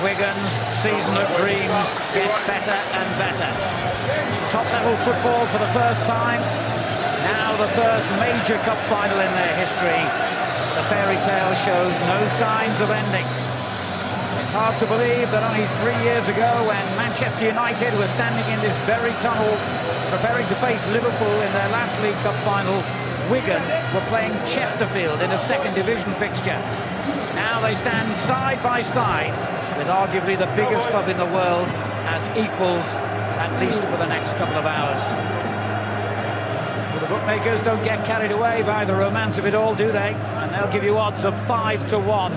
Wigan's season of dreams gets better and better. Top-level football for the first time. Now the first major cup final in their history. The fairy tale shows no signs of ending. It's hard to believe that only 3 years ago, when Manchester United were standing in this very tunnel, preparing to face Liverpool in their last League Cup final, Wigan were playing Chesterfield in a second division fixture. Now they stand side by side with arguably the biggest club in the world as equals, at least for the next couple of hours. Well, the bookmakers don't get carried away by the romance of it all, do they? And they'll give you odds of 5-1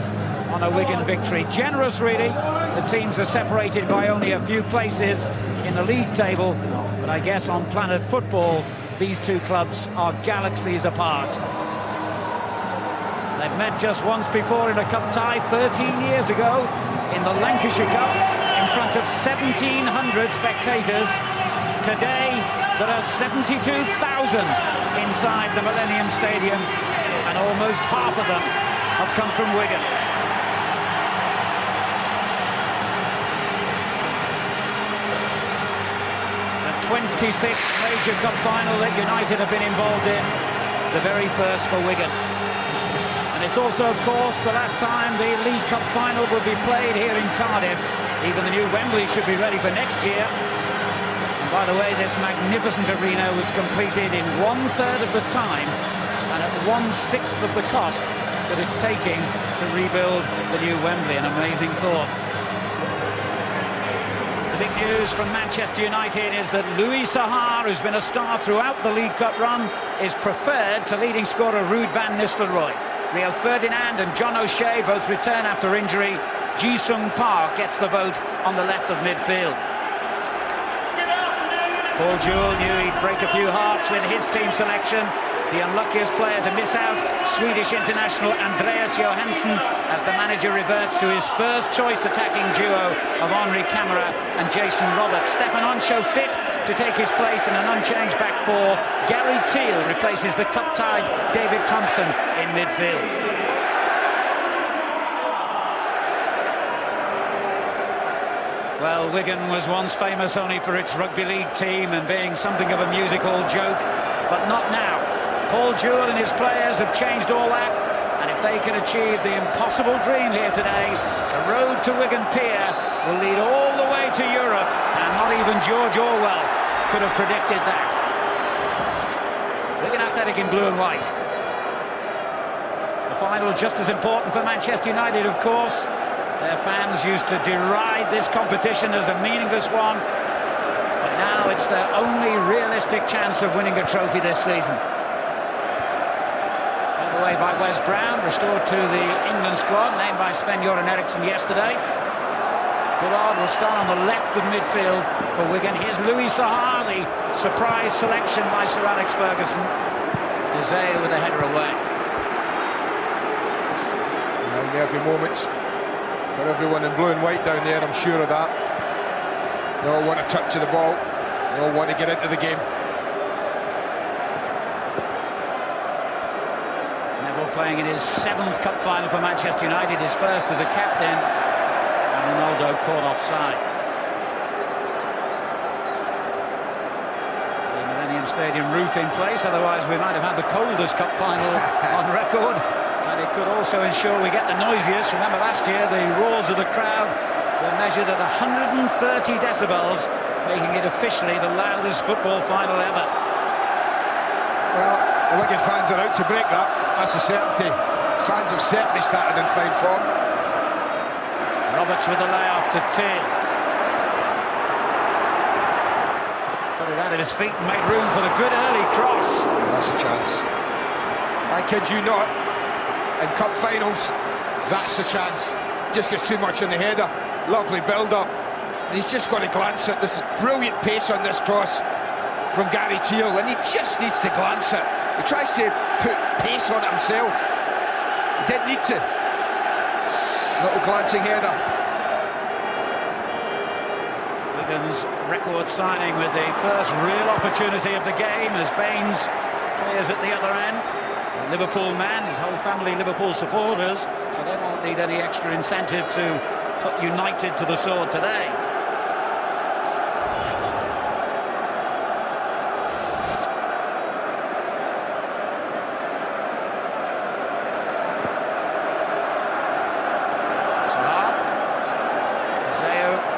on a Wigan victory. Generous, really. The teams are separated by only a few places in the league table, but I guess on Planet Football, these two clubs are galaxies apart. They've met just once before in a cup tie 13 years ago in the Lancashire Cup in front of 1,700 spectators. Today, there are 72,000 inside the Millennium Stadium, and almost half of them have come from Wigan. The 26th major cup final that United have been involved in, the very first for Wigan. And it's also, of course, the last time the League Cup final will be played here in Cardiff. Even the new Wembley should be ready for next year. And by the way, this magnificent arena was completed in 1/3 of the time and at 1/6 of the cost that it's taking to rebuild the new Wembley. An amazing thought. The big news from Manchester United is that Saha, who's been a star throughout the League Cup run, is preferred to leading scorer Ruud van Nistelrooy. Ferdinand and John O'Shea both return after injury. Ji-sung Park gets the vote on the left of midfield. Paul Jewell knew he'd break a few hearts with his team selection. The unluckiest player to miss out, Swedish international Andreas Johansson, as the manager reverts to his first choice attacking duo of Henri Camara and Jason Roberts. Stefan Onsho fit to take his place in an unchanged back four. Gary Teal replaces the cup-tied David Thompson in midfield. Well, Wigan was once famous only for its rugby league team and being something of a musical joke, but not now. Paul Jewell and his players have changed all that, and if they can achieve the impossible dream here today, the road to Wigan Pier will lead all the way to Europe, and not even George Orwell could have predicted that. Wigan Athletic in blue and white. The final just as important for Manchester United, of course. Their fans used to deride this competition as a meaningless one, but now it's their only realistic chance of winning a trophy this season. Away by Wes Brown, restored to the England squad, named by Sven-Göran Eriksson yesterday. Bullard will start on the left of midfield for Wigan. Here's Saha, the surprise selection by Sir Alex Ferguson. Desai with a header away. Nervy moments for everyone in blue and white down there, I'm sure of that. They all want a touch of the ball. They all want to get into the game. Neville playing in his 7th cup final for Manchester United, his first as a captain, and Ronaldo caught offside. The Millennium Stadium roof in place, otherwise we might have had the coldest cup final on record, and it could also ensure we get the noisiest. Remember last year the roars of the crowd were measured at 130 decibels, making it officially the loudest football final ever. Well, the Wigan fans are out to break that, that's a certainty. Fans have certainly started in fine form. Roberts with the layoff to Teal. Put it out at his feet and made room for the good early cross. Well, that's a chance. I kid you not, in cup finals, that's a chance. Just gets too much in the header. Lovely build-up. And he's just got to glance it. There's brilliant pace on this cross from Gary Teal, and he just needs to glance it. He tries to put pace on it himself. He didn't need to. Little glancing header. Wigan's record signing with the first real opportunity of the game as Baines clears at the other end. A Liverpool man, his whole family Liverpool supporters, so they won't need any extra incentive to put United to the sword today. Saha.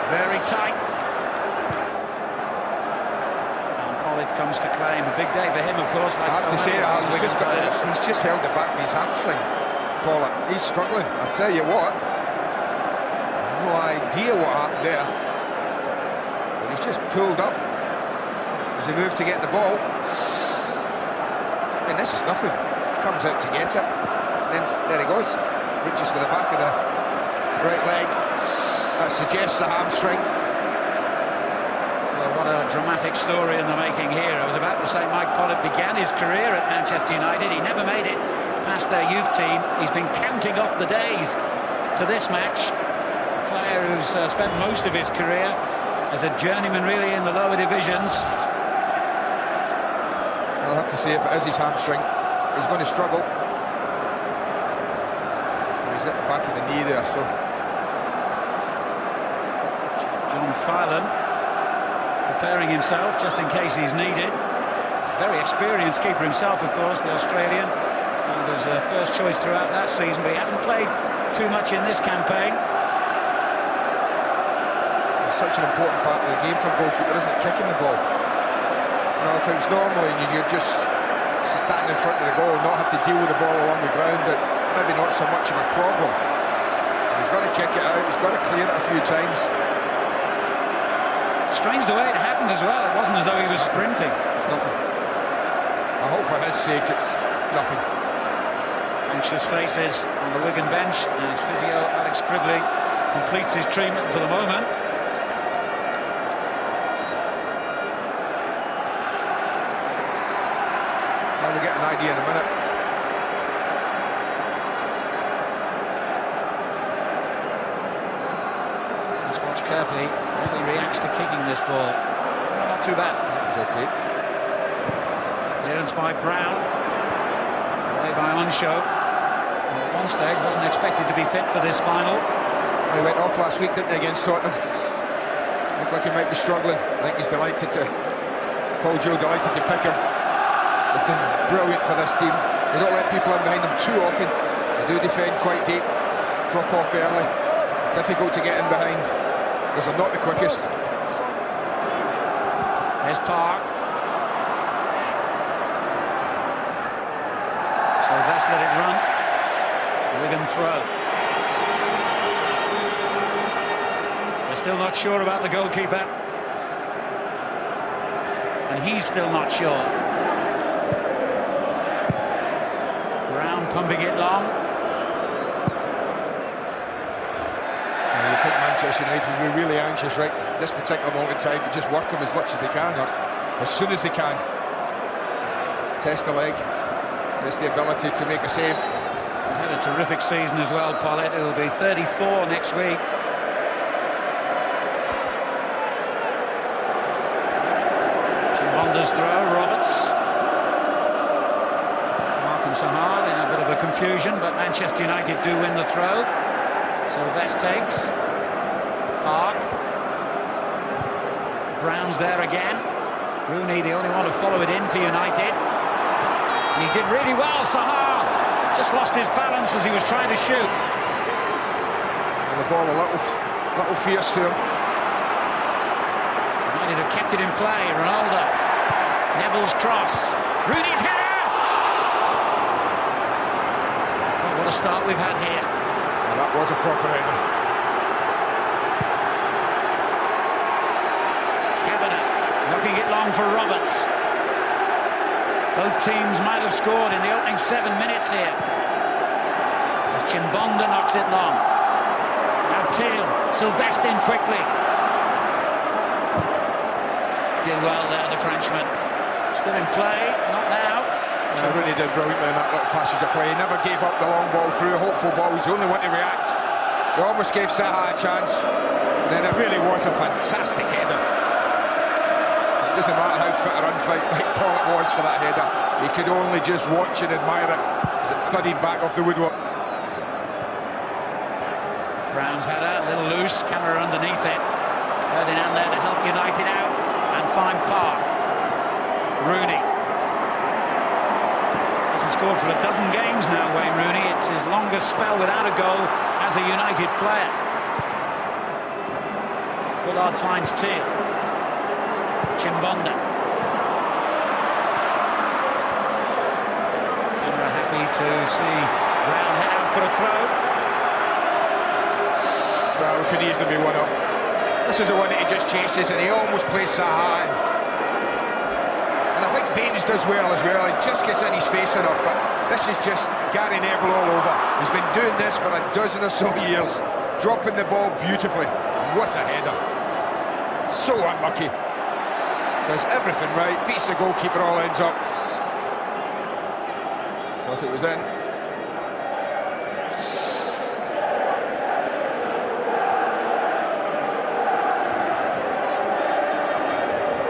Very tight. Comes to claim a big day for him, of course. Like I have to say, he's just held it back with his hamstring, Paul. He's struggling. I tell you what, no idea what happened there, but he's just pulled up as he moved to get the ball. I mean, this is nothing. Comes out to get it, then there he goes, reaches for the back of the right leg. That suggests a hamstring. What a dramatic story in the making here. I was about to say Mike Pollitt began his career at Manchester United. He never made it past their youth team. He's been counting up the days to this match. A player who's spent most of his career as a journeyman really in the lower divisions. I'll have to see if it is his hamstring. He's going to struggle. He's at the back of the knee there, so... John Filan preparing himself just in case he's needed. Very experienced keeper himself, of course, the Australian. He was first choice throughout that season, but he hasn't played too much in this campaign. It's such an important part of the game for a goalkeeper, isn't it? Kicking the ball. You know, if it was normally you'd just stand in front of the goal and not have to deal with the ball along the ground, but maybe not so much of a problem. He's got to kick it out, he's got to clear it a few times. Strange the way it happened as well. It wasn't as though he was sprinting. It's nothing. I hope for his sake it's nothing. Anxious faces on the Wigan bench as physio Alex Cribley completes his treatment for the moment. We'll get an idea in a minute. Let's watch carefully how he reacts to kicking this ball. Not too bad. It's okay. Clearance by Brown. Away by Onshow. At one stage wasn't expected to be fit for this final. He went off last week, didn't he, against Tottenham? Looked like he might be struggling. I think he's delighted to... Paul Joe delighted to pick him. They've been brilliant for this team. They don't let people in behind them too often. They do defend quite deep. Drop off early. Difficult to get in behind, because they're not the quickest. There's Park. Silvestre let it run. Wigan throw. They're still not sure about the goalkeeper. And he's still not sure. Brown pumping it long. I think Manchester United will be really anxious right at this particular moment in time to just work them as much as they can, or as soon as they can. Test the leg, test the ability to make a save. He's had a terrific season as well, Pollitt. He'll be 34 next week. Chimbonda's throw, Roberts. Mark and Saha in a bit of a confusion, but Manchester United do win the throw. Silvestre takes. Park. Brown's there again. Rooney, the only one to follow it in for United. And he did really well, Saha. Just lost his balance as he was trying to shoot. And the ball a little fierce to him. United have kept it in play. Ronaldo. Neville's cross. Rooney's header! Oh, what a start we've had here. Well, that was a proper header. Knocking it long for Roberts. Both teams might have scored in the opening 7 minutes here. As Chimbonda knocks it long. Now Teal, Silvestre in quickly. Did well there, the Frenchman. Still in play, not now. So Rooney did brilliantly in that little passage of play. He never gave up the long ball through, a hopeful ball. He's the only one to react. He almost gave Saha a chance. And then it really was a fantastic header. It doesn't matter how fit or unfit Mike Pollitt was for that header. He could only just watch and admire it as it thudded back off the woodwork. Brown's header, a little loose, camera underneath it. Ferdinand there to help United out and find Park. Rooney. Hasn't scored for a dozen games now, Wayne Rooney. It's his longest spell without a goal as a United player. Bullard finds Teal. Chimbonda. Camera happy to see Brown head out for a throw. Well, could easily be one up. This is the one that he just chases, and he almost plays Saha. And I think Baines does well as well. He just gets in his face enough, but this is just Gary Neville all over. He's been doing this for a dozen or so years, dropping the ball beautifully. What a header. So unlucky. Does everything right, beats the goalkeeper, all ends up. Thought it was in.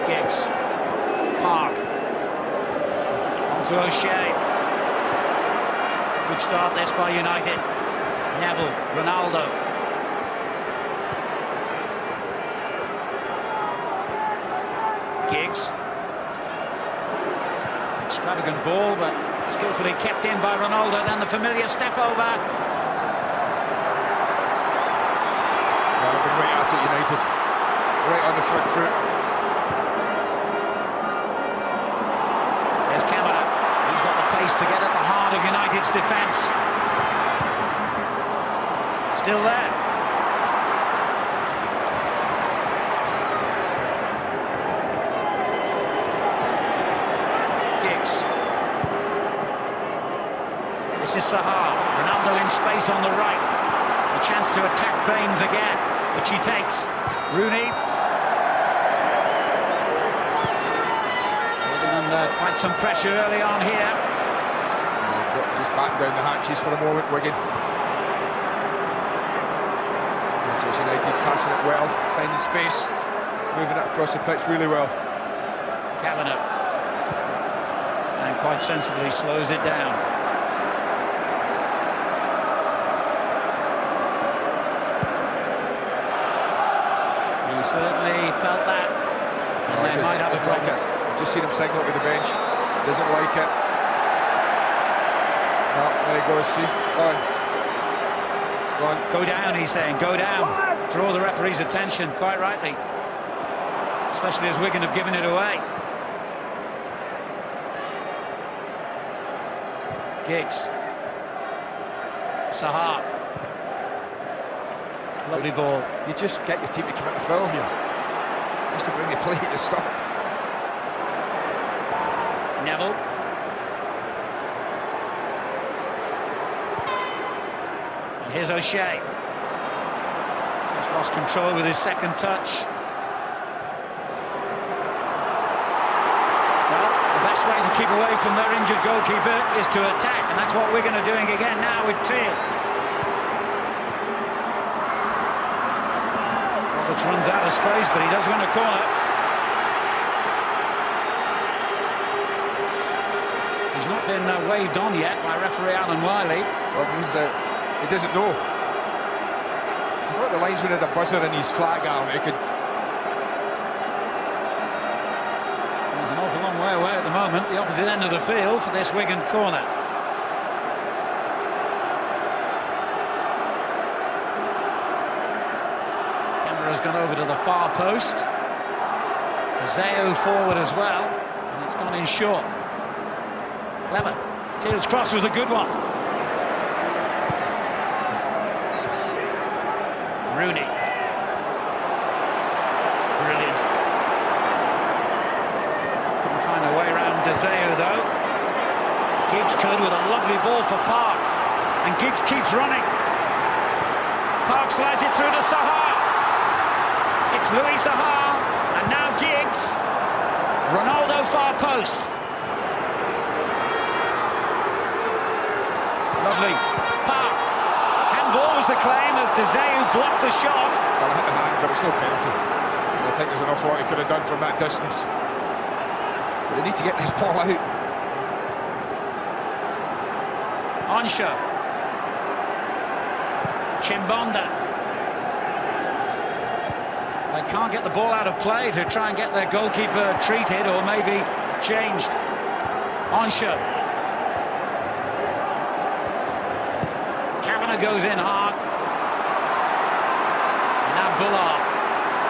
Giggs. Park. Onto O'Shea. Good start this by United. Neville, Ronaldo. Giggs. Extravagant ball, but skillfully kept in by Ronaldo. Then the familiar step over. Well, they've been right at it, United. Right on the front foot. There's Camera. He's got the pace to get at the heart of United's defence. Still there. Giggs. This is Saha. Ronaldo in space on the right. A chance to attack Baines again, which he takes. Rooney. Under quite some pressure early on here. Just batten down the hatches for a moment, Wigan. Manchester United passing it well, finding space, moving it across the pitch really well. Kavanagh. And quite sensibly slows it down. He certainly felt that. And they might have a problem. Just seen him signal to the bench. Doesn't like it. No, there he goes. See, it's gone. It's gone. Go down, he's saying. Go down. Draw the referee's attention, quite rightly. Especially as Wigan have given it away. Giggs. Saha. Lovely ball. You just get your team to commit the foul here. Just to bring the play to stop. Neville. And here's O'Shea. Just lost control with his second touch. Well, the best way to keep away from their injured goalkeeper is to attack, and that's what Wigan are doing again now with Teal. Roberts runs out of space, but he does win a corner. He's not been waved on yet by referee Alan Wiley. Well, he doesn't know. I thought the linesman had a buzzer in his flag arm. He could. He's an awful long way away at the moment, the opposite end of the field for this Wigan corner. Camera's gone over to the far post. Zaha forward as well, and it's gone in short. Clever. Teal's cross was a good one. Rooney. Brilliant. Couldn't find a way around Zaha though. Giggs could with a lovely ball for Park. And Giggs keeps running. Park slides it through to Saha. It's Louis Saha. And now Giggs. Ronaldo far post. Lovely. Park. Handball was the claim as Zaha blocked the shot. Well, hit the hand, but it's no penalty. I think there's an awful lot he could have done from that distance. But they need to get this ball out. Onsha. Chimbonda. They can't get the ball out of play to try and get their goalkeeper treated or maybe changed. Onsha. Kavanagh goes in hard. And now Bullard.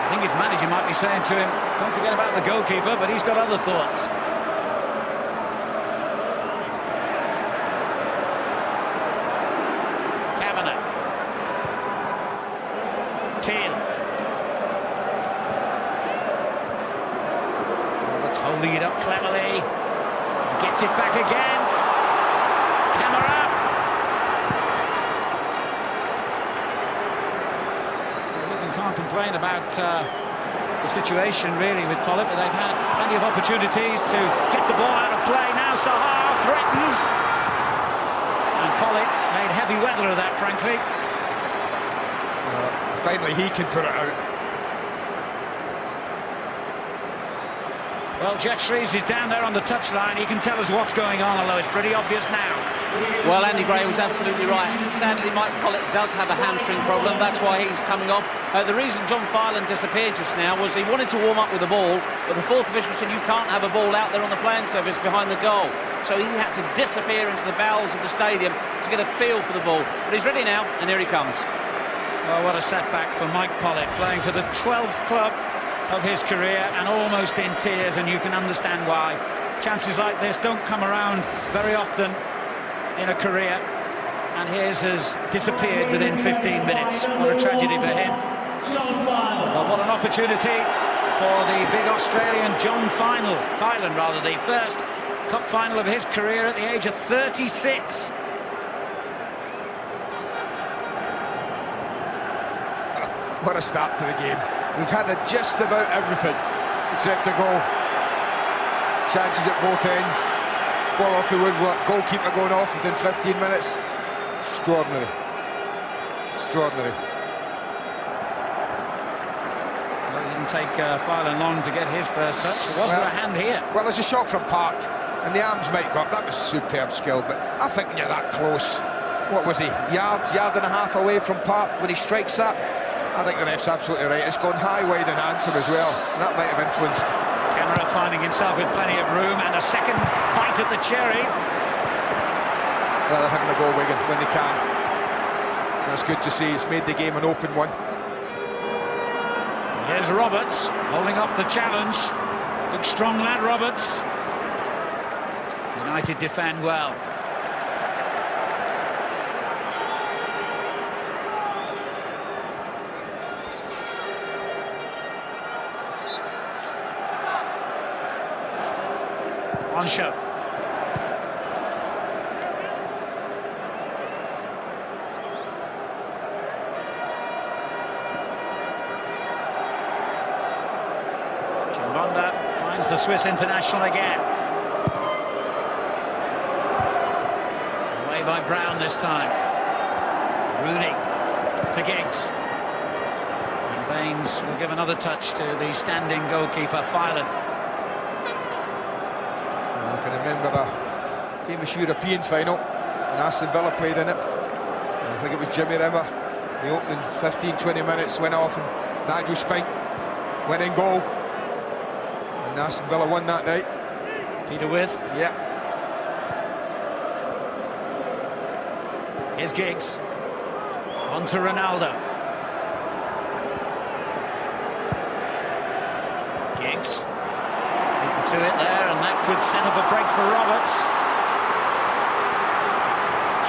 I think his manager might be saying to him, don't forget about the goalkeeper, but he's got other thoughts. Kavanagh. Teal. Roberts holding it up cleverly. Gets it back again. Camera. Wigan can't complain about the situation really with Pollock, but they've had plenty of opportunities to get the ball out of play. Now Saha threatens, and Pollock made heavy weather of that, frankly. Finally he can put it out. Well, Jeff Shreves is down there on the touchline. He can tell us what's going on, although it's pretty obvious now. Well, Andy Gray was absolutely right. Sadly, Mike Pollock does have a hamstring problem. That's why he's coming off. The reason John Filan disappeared just now was he wanted to warm up with the ball, but the fourth official said you can't have a ball out there on the playing surface behind the goal. So he had to disappear into the bowels of the stadium to get a feel for the ball. But he's ready now, and here he comes. Well, what a setback for Mike Pollock, playing for the 12th club of his career and almost in tears, and you can understand why. Chances like this don't come around very often in a career, and his has disappeared within 15 minutes. What a tragedy for him. Well, what an opportunity for the big Australian John Filan, the first cup final of his career at the age of 36. What a start to the game. We've had just about everything except a goal. Chances at both ends. Ball off the woodwork. Goalkeeper going off within 15 minutes. Extraordinary. Extraordinary. Well, it didn't take Filan long to get his first touch. Was there a hand here? Well, there's a shot from Park, and the arms might go up. That was superb skill, but I think when you're that close, what was he? Yard and a half away from Park when he strikes that. I think the ref's absolutely right. It's gone high, wide and handsome as well. And that might have influenced. Camera finding himself with plenty of room and a second bite at the cherry. Well, they're having a go, Wigan, when they can. That's good to see. It's made the game an open one. Here's Roberts holding up the challenge. Big strong lad, Roberts. United defend well. Onsha. Chimbonda finds the Swiss international again. Away by Brown this time. Rooney to Giggs. And Baines will give another touch to the standing goalkeeper, Filan. I can remember a famous European final, and Aston Villa played in it. I think it was Jimmy Rimmer. The opening 15-20 minutes went off, and Nigel Spink went in goal. And Aston Villa won that night. Peter With. Yeah. Here's Giggs. On to Ronaldo. Giggs. To it there, and that could set up a break for Roberts.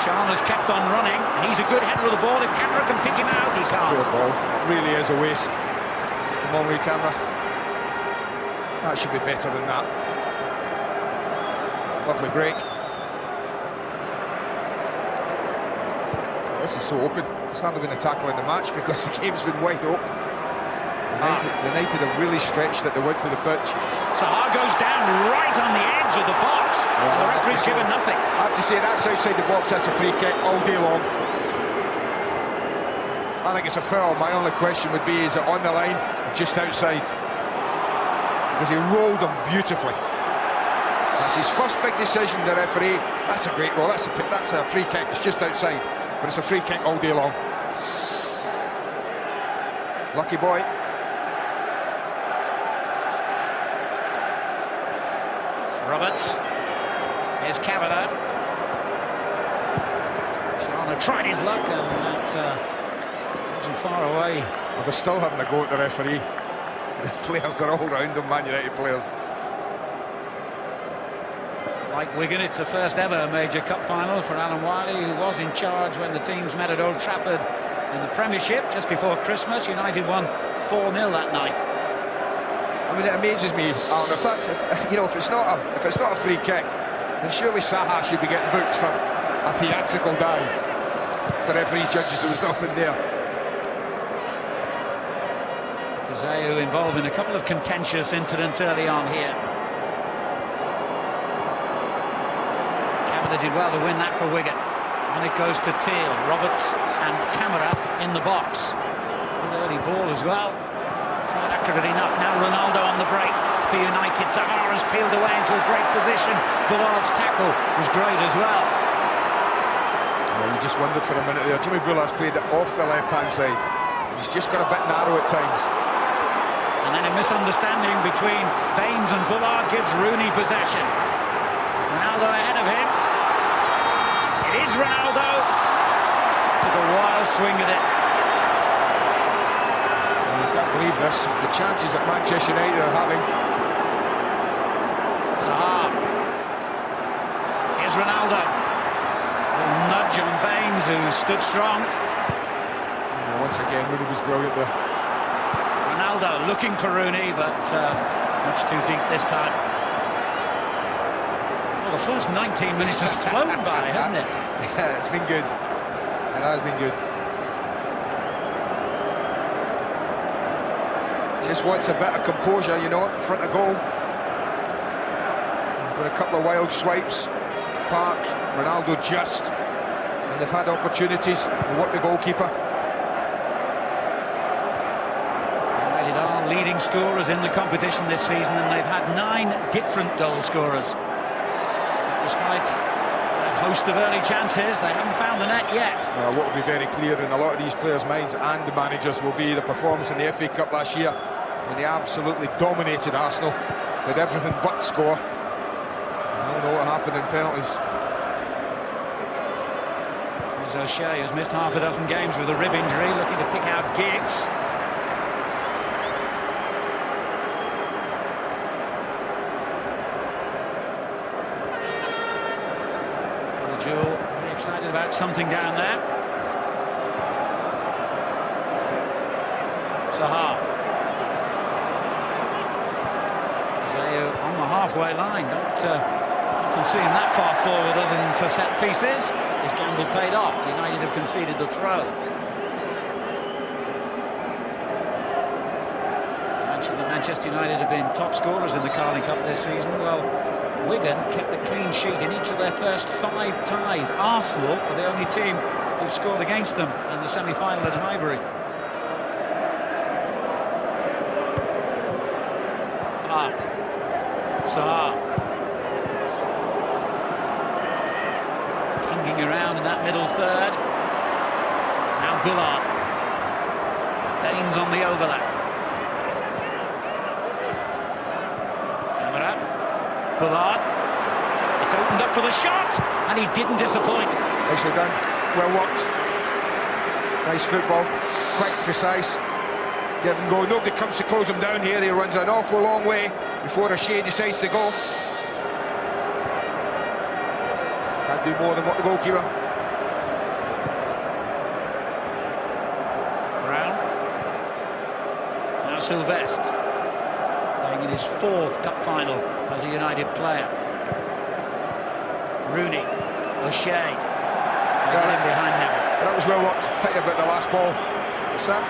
Sharma's kept on running, and he's a good header of the ball. If Camera can pick him out, he can't. Ball. It really is a waste. Come on, Camera. That should be better than that. Lovely break. This is so open. It's hardly been a tackle in the match because the game's been wide open. United have really stretched at the width of the pitch. Saha goes down right on the edge of the box. Yeah, the referee's given nothing. I have to say, that's outside the box. That's a free kick all day long. I think it's a foul. My only question would be, is it on the line, just outside? Because he rolled him beautifully. That's his first big decision, the referee. That's a great goal. That's a free kick. It's just outside, but it's a free kick all day long. Lucky boy. Roberts. Here's Kavanagh. Saha tried his luck, and that wasn't far away. Well, they're still having a go at the referee. The players are all round them, Man United players. Like Wigan, it's the first ever major cup final for Alan Wiley, who was in charge when the teams met at Old Trafford in the Premiership just before Christmas. United won 4-0 that night. I mean, it amazes me, Alan, if that's, you know, if it's not a free kick, then surely Saha should be getting booked for a theatrical dive. The referee judges there was nothing there. Zayu involved in a couple of contentious incidents early on here. Kavanagh did well to win that for Wigan. And it goes to Teal, Roberts and Camara in the box. Good early ball as well. Quite accurate enough. Now Ronaldo on the break for United. Saha has peeled away into a great position. Bullard's tackle was great as well. Well, you just wondered for a minute there. Jimmy Bullard's played it off the left-hand side. He's just got a bit narrow at times. And then a misunderstanding between Baines and Bullard gives Rooney possession. Ronaldo ahead of him. It is Ronaldo. Took a wild swing at it. You can't believe this. The chances that Manchester United are having. Saha. Here's Ronaldo. A nudge on Baines, who stood strong. Once again, Rooney was brilliant there. Ronaldo looking for Rooney, but much too deep this time. Well, the first 19 minutes has flown by, hasn't it? Yeah, it's been good. It has been good. Just wants a bit of composure, you know, in front of goal. There's been a couple of wild swipes. Park, Ronaldo just. And they've had opportunities. They want the goalkeeper. Leading scorers in the competition this season, and they've had 9 different goal scorers. Despite a host of early chances, they haven't found the net yet. Well, what will be very clear in a lot of these players' minds and the managers will be the performance in the FA Cup last year, when they absolutely dominated Arsenal, did everything but score. I don't know what happened in penalties. There's O'Shea, who's missed half a dozen games with a rib injury, looking to pick out Giggs. Very excited about something down there. Saha. Zayu on the halfway line. Don't often see him that far forward other than for set pieces. His gamble paid off. United have conceded the throw. I mentioned that Manchester United have been top scorers in the Carling Cup this season. Well, Wigan kept a clean sheet in each of their first 5 ties. Arsenal are the only team who've scored against them in the semi-final at Highbury. Saha. Pinging around in that middle third. Now Bullard. Baines on the overlap. Bullard, it's opened up for the shot, and he didn't disappoint. Nicely done, well worked. Nice football, quick, precise. Give and go, nobody comes to close him down here. He runs an awful long way before O'Shea decides to go. Can't do more than what the goalkeeper. Brown. Now Silvestre. In his 4th cup final as a United player. Rooney, O'Shea, in behind Neville. That was well worked. Pity about the last ball.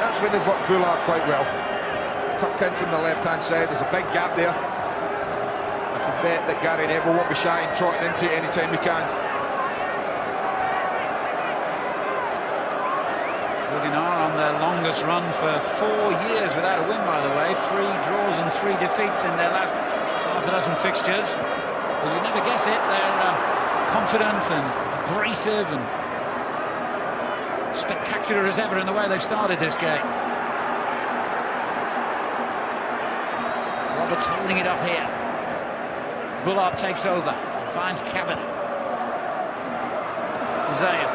That's when they've worked Bullard quite well. Tucked in from the left-hand side. There's a big gap there. I can bet that Gary Neville won't be shy and trotting into it anytime he can. Wigan are on their longest run for 4 years without a win, by the way. 3 draws and 3 defeats in their last half a dozen fixtures. Well, you never guess it. They're confident and abrasive and spectacular as ever in the way they've started this game. Roberts holding it up here. Bullard takes over, finds Cavan. Zaha.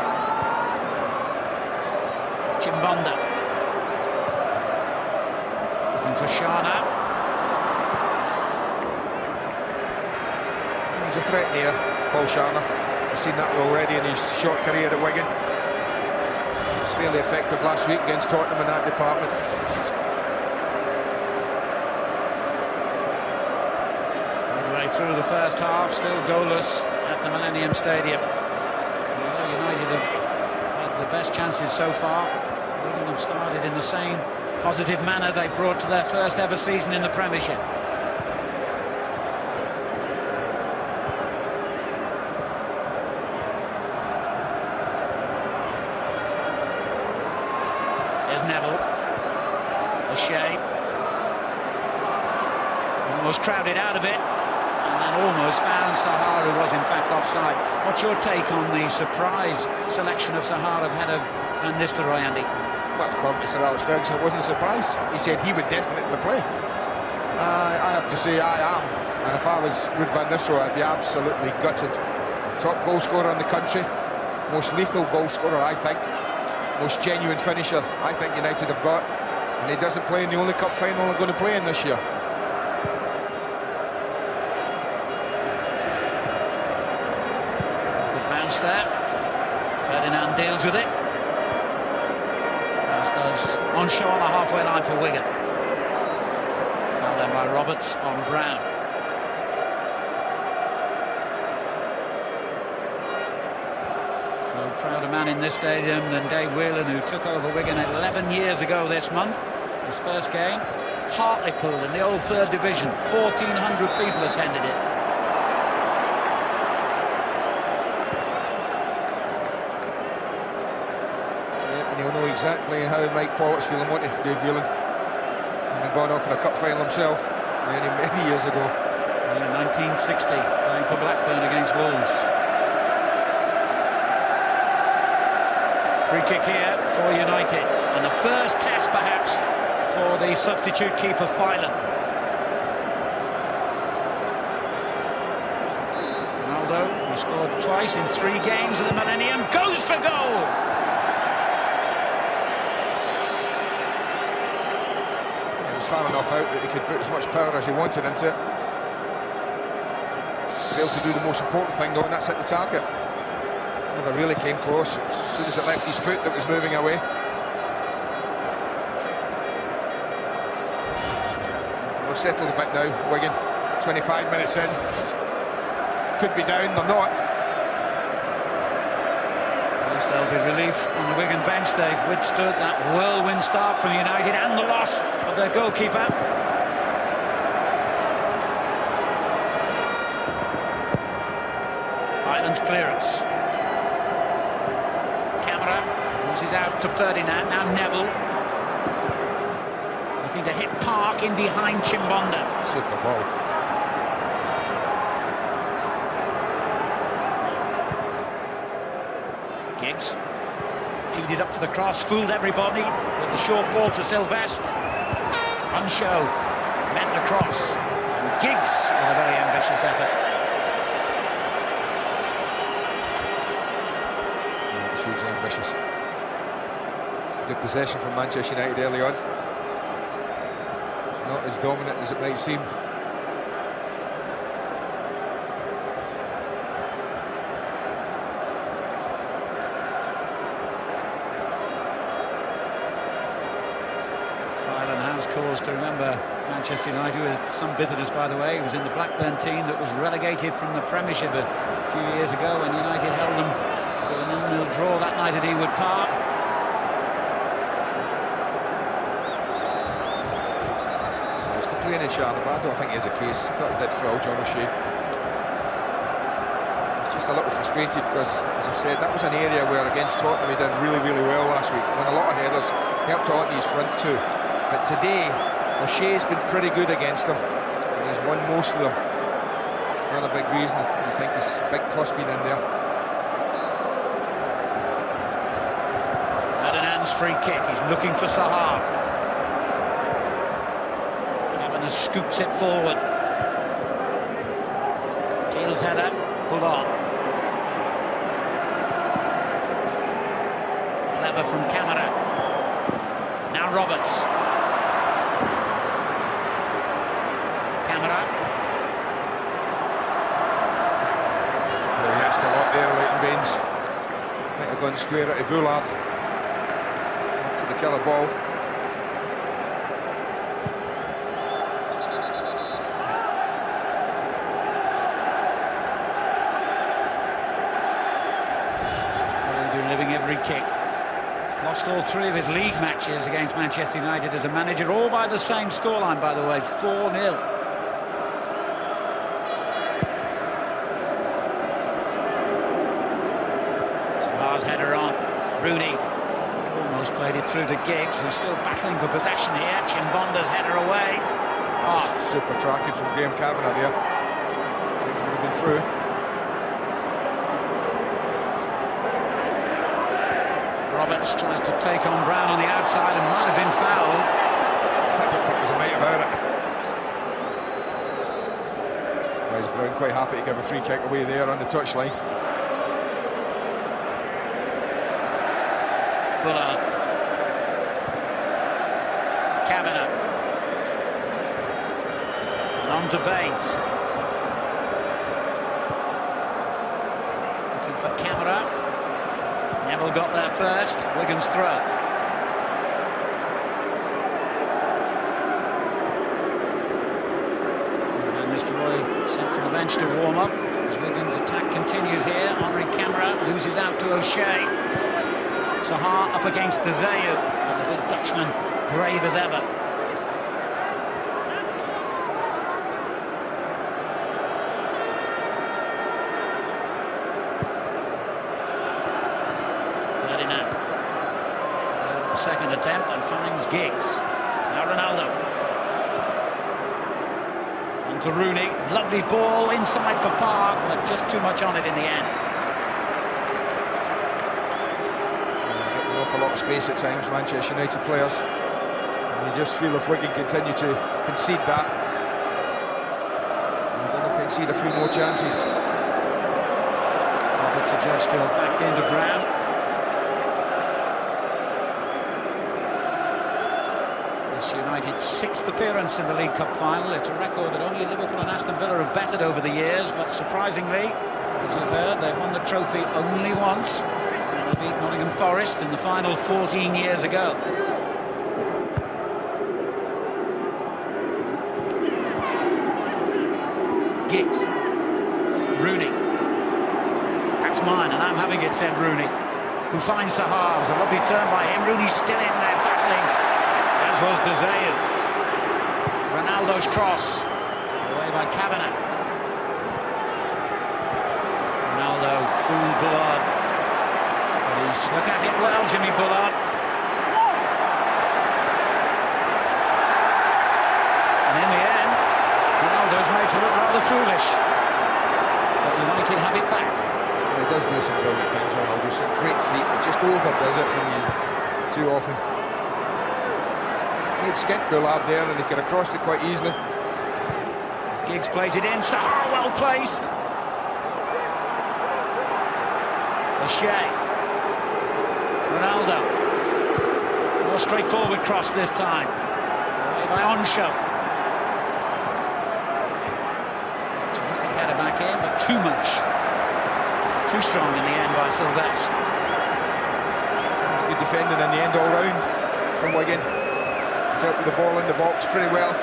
Chimbonda. Looking for Saha now. He's a threat here, Paul Saha. We've seen that already in his short career at Wigan. He was fairly effective last week against Tottenham in that department. Midway through the first half, still goalless at the Millennium Stadium. United have had the best chances so far. Wigan have started in the same positive manner they brought to their first ever season in the Premiership. There's Neville. O'Shea. Almost crowded out of it. And then almost found Saha, who was in fact offside. What's your take on the surprise selection of Saha ahead of Van Nistelrooy, Andy? Well, according to Sir Alex Ferguson, it wasn't a surprise. He said he would definitely play. I have to say I am. And if I was Ruud van Nistelrooy, I'd be absolutely gutted. Top goal scorer in the country. Most lethal goal scorer, I think. Most genuine finisher I think United have got. And he doesn't play in the only cup final they're going to play in this year. There. Ferdinand deals with it. As does Onshaw on the halfway line for Wigan. Now then by Roberts on Brown. No prouder man in this stadium than Dave Whelan, who took over Wigan 11 years ago this month. His first game, Hartlepool in the old third division. 1,400 people attended it. He'll know exactly how Mike Pollock's feeling, won't he, Dave Whelan? And gone off in a cup final himself many years ago. Yeah, 1960, playing for Blackburn against Wolves. Free kick here for United, and the first test perhaps for the substitute keeper Phelan. Ronaldo, who scored twice in 3 games at the Millennium, goes for goal! Far enough out that he could put as much power as he wanted into it. Failed to do the most important thing though, and that's hit the target. Never really came close. As soon as it left his foot, that was moving away. They've settled a bit now, Wigan. 25 minutes in. Could be down, they're not. There'll be relief on the Wigan bench. They've withstood that whirlwind start from United and the loss of their goalkeeper. Ireland's clearance. Camera loses out to Ferdinand. Now Neville looking to hit Park in behind Chimbonda. Super ball. Giggs teed it up for the cross, fooled everybody with the short ball to Silvestre. Unshow met the cross, and Giggs with a very ambitious effort. Yeah, hugely ambitious. Good possession from Manchester United early on. It's not as dominant as it might seem. Cause to remember Manchester United with some bitterness, by the way. He was in the Blackburn team that was relegated from the Premiership a few years ago, and United held them to a 0-0 draw that night at Ewood Park. He's complaining, Charlie, but I don't think he has a case. I thought he did foul John O'Shea. He's just a little frustrated because, as I said, that was an area where against Tottenham he did really well last week. Won a lot of headers, helped on his front too. But today, O'Shea's been pretty good against them. He's won most of them. Another big reason you think there's a big plus being in there. Ferdinand's free kick. He's looking for Saha. Kavanagh scoops it forward. Teal's header, pulled on. Clever from Kamara. Now Roberts. Kamara. Well, he asked a lot there, Leighton Baines. Might have gone square at Bullard. To the killer ball. He'll be living every kick. Lost all 3 of his league matches against Manchester United as a manager, all by the same scoreline, by the way, 4-0. Saha's header on. Rooney almost played it through to Giggs, who's still battling for possession here. Chimbonda's header away. Oh. Super tracking from Graham Kavanagh there. Things would have been through. Roberts tries to take on Brown on the outside and might have been fouled. I don't think there's a mate about it. Whereas Brown quite happy to give a free kick away there on the touchline. Bullard. Kavanagh. And on to Baines. Looking for Kamara. Neville got there first. Wigan's throw. And Mr. Roy sent from the bench to warm up. As Wigan's attack continues here. Henri Kamara loses out to O'Shea. Saha up against De Zeu. And the big Dutchman, brave as ever. Ferdinand. Second attempt and finds Giggs. Now Ronaldo. On to Rooney. Lovely ball inside for Park, but just too much on it in the end. A lot of space at times, Manchester United players, and you just feel if Wigan continue to concede that, we're going to concede a few more chances. Roberts adjusts to a backed into Brown. This United's 6th appearance in the League Cup final. It's a record that only Liverpool and Aston Villa have bettered over the years, but surprisingly, as you've heard, they've won the trophy only once. They beat Nottingham Forest in the final 14 years ago. Giggs. Rooney. That's mine, and I'm having it, said Rooney, who finds Saha. It was a lovely turn by him. Rooney's still in there battling, as was De Zeu. Ronaldo's cross. Away by Kavanagh. Ronaldo, full Bullard. He stuck at it well, Jimmy Bullard. And in the end, Ronaldo's made to look rather foolish. But United have it back. Well, he does do some brilliant things, Ronaldo. Some great feet, but just overdoes it for me too often. He'd skint Bullard there and he could have crossed it quite easily. As Giggs plays it in, Saha well placed. O'Shea. Ronaldo. More straightforward cross this time. Away by Onshow. Terrific header back in, but too much. Too strong in the end by Silvestre. Good defending in the end all round from Wigan. Dealt with the ball in the box pretty well.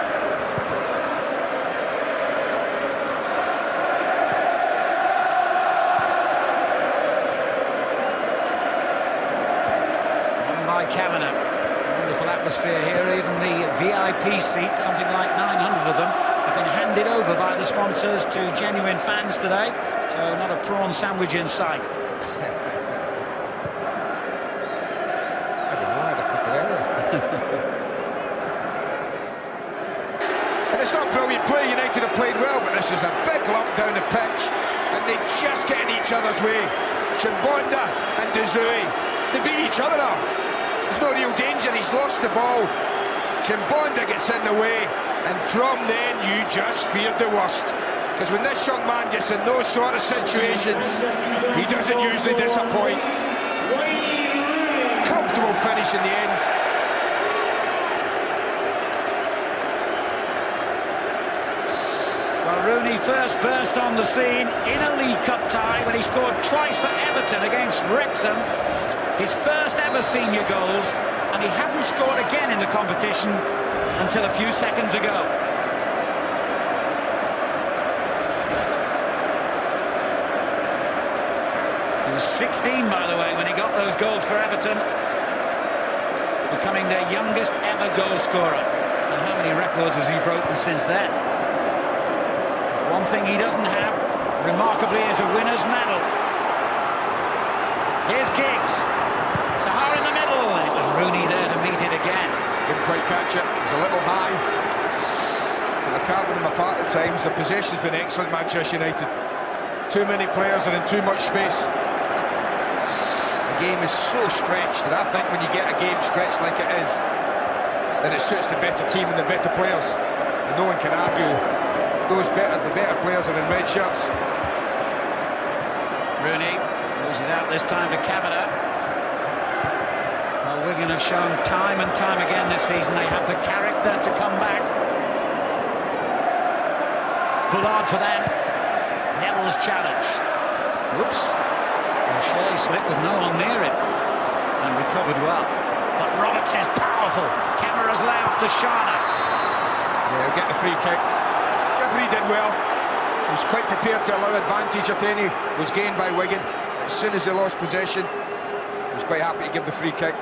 Kavanagh. Wonderful atmosphere here. Even the VIP seats, something like 900 of them, have been handed over by the sponsors to genuine fans today. So not a prawn sandwich in sight. I don't know, I had a couple earlier. And it's not brilliant play. United have played well, but this is a big lump down the pitch, and they just get in each other's way. Chimbonda and Dezui, they beat each other up. There's no real danger. He's lost the ball. Chimbonda gets in the way, and from then you just feared the worst. Because when this young man gets in those sort of situations, he doesn't usually disappoint. Comfortable finish in the end. Well, Rooney first burst on the scene in a League Cup tie when he scored twice for Everton against Wrexham. His first ever senior goals, and he hadn't scored again in the competition until a few seconds ago. He was 16, by the way, when he got those goals for Everton, becoming their youngest ever goal scorer. And how many records has he broken since then? One thing he doesn't have, remarkably, is a winner's medal. Here's Giggs. Saha in the middle, and it was Rooney there to meet it again. Didn't quite catch it. It was a little high. They're carving him apart at times. The possession's been excellent, Manchester United. Too many players are in too much space. The game is so stretched, and I think when you get a game stretched like it is, then it suits the better team and the better players. And no one can argue the better players are in red shirts. Rooney moves it out this time to Kavanagh. Well, Wigan have shown time and time again this season they have the character to come back. Bullard for them. Neville's challenge. Whoops. Shea slipped with no one near him and recovered well. But Roberts is powerful. Camera's left to Shana. Yeah, he'll get the free kick. Referee did well. He was quite prepared to allow advantage if any was gained by Wigan. As soon as they lost possession, he was quite happy to give the free kick.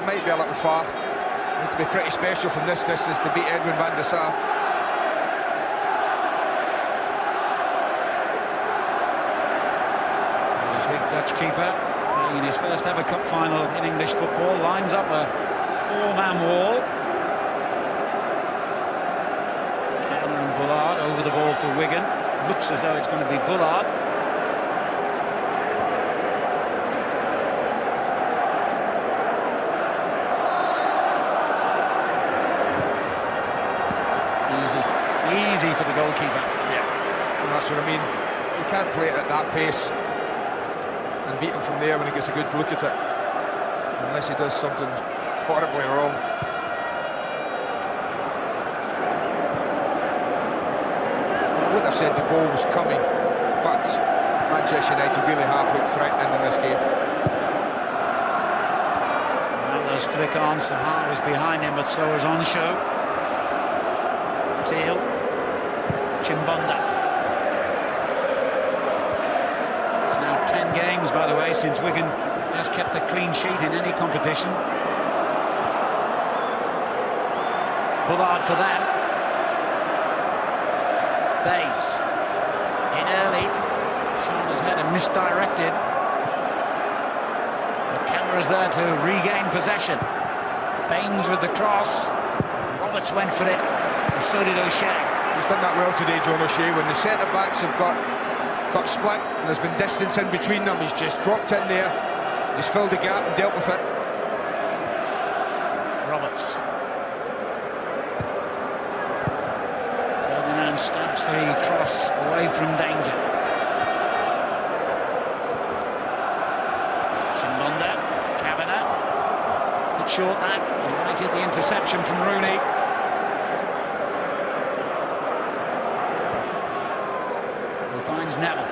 Might be a little far. Need to be pretty special from this distance to beat Edwin van der Sar. This big Dutch keeper, playing in his first ever cup final in English football, lines up a four-man wall. Bullard over the ball for Wigan. Looks as though it's going to be Bullard. Easy for the goalkeeper. Yeah, and that's what I mean. You can't play it at that pace and beat him from there when he gets a good look at it, unless he does something horribly wrong. I wouldn't have said the goal was coming, but Manchester United really have looked threatening in this game. Ronaldo's flick on, Saha was behind him, but so was on show. Teal, Chimbonda. It's now 10 games, by the way, since Wigan has kept a clean sheet in any competition. Bullard for them. Bates in early. Shaughner's header misdirected. The camera's there to regain possession. Baines with the cross. Roberts went for it, and so did O'Shea. He's done that well today, John O'Shea. When the centre-backs have got split and there's been distance in between them, he's just dropped in there, just filled the gap and dealt with it. Roberts. Ferdinand stabs the cross away from danger. Chimbonda, Kavanagh. Bit short that, and right at the interception from Rooney. Finds Neville.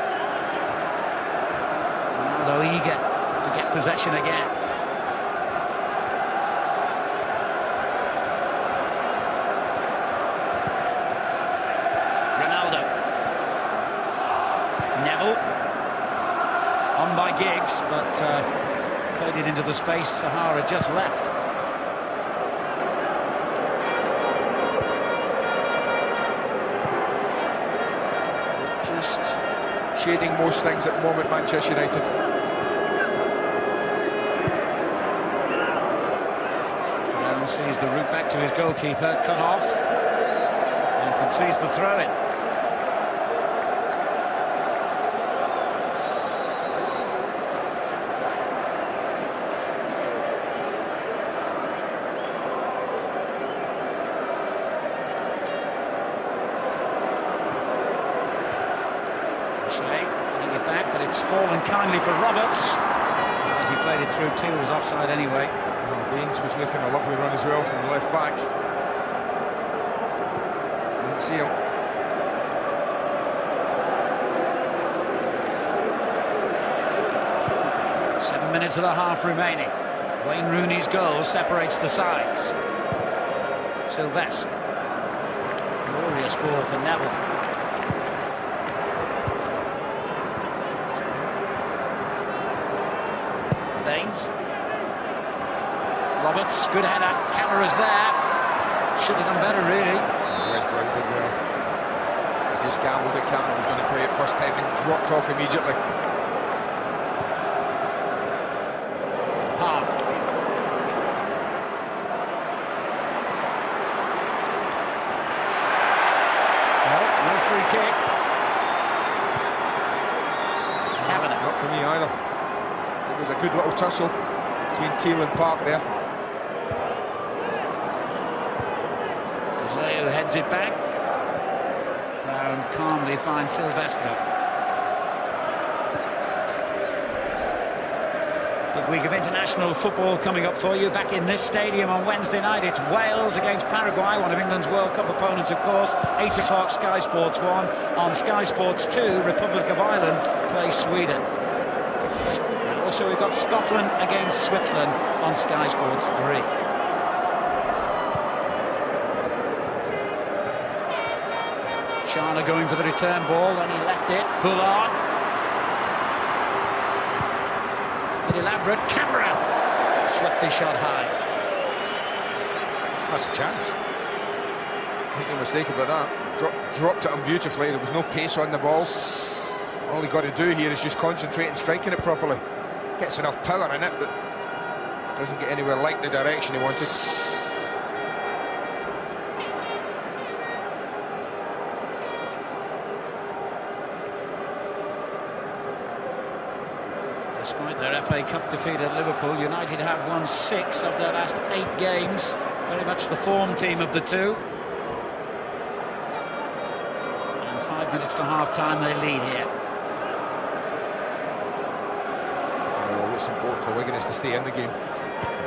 Ronaldo eager to get possession again. Ronaldo. Neville. On by Giggs, but played it into the space Saha just left. Shading most things at the moment, Manchester United. sees the route back to his goalkeeper, cut off, and concedes the throw-in. Getting it back, but it's fallen kindly for Roberts. As he played it through, Teal was offside anyway. Baines was making a lovely run as well from the left back. Didn't see him. Seven minutes of the half remaining. Wayne Rooney's goal separates the sides. Silvestre. Glorious ball for Neville. Baines. Roberts, good header. Camera's there. Should have done better, really. West Brom did well. He just gambled that Cameron was going to play it first time and dropped off immediately. Hard. No free kick. Kavanagh. Not for me either. It was a good little tussle between Teal and Park there. Saha heads it back. Brown calmly finds Silvestre. Big week of international football coming up for you. Back in this stadium on Wednesday night, it's Wales against Paraguay, one of England's World Cup opponents, of course. 8 o'clock, Sky Sports 1. On Sky Sports 2, Republic of Ireland plays Sweden. And also we've got Scotland against Switzerland on Sky Sports 3. Saha going for the return ball, and he left it. Bullard. An elaborate camera. Swept his shot high. That's a chance. Make no mistake about that. Dropped it on beautifully. There was no pace on the ball. All he got to do here is just concentrate and striking it properly. Gets enough power in it, but doesn't get anywhere like the direction he wanted. Despite their FA Cup defeat at Liverpool, United have won 6 of their last 8 games. Very much the form team of the two. And 5 minutes to half-time, they lead here. Oh, what's important for Wigan is to stay in the game.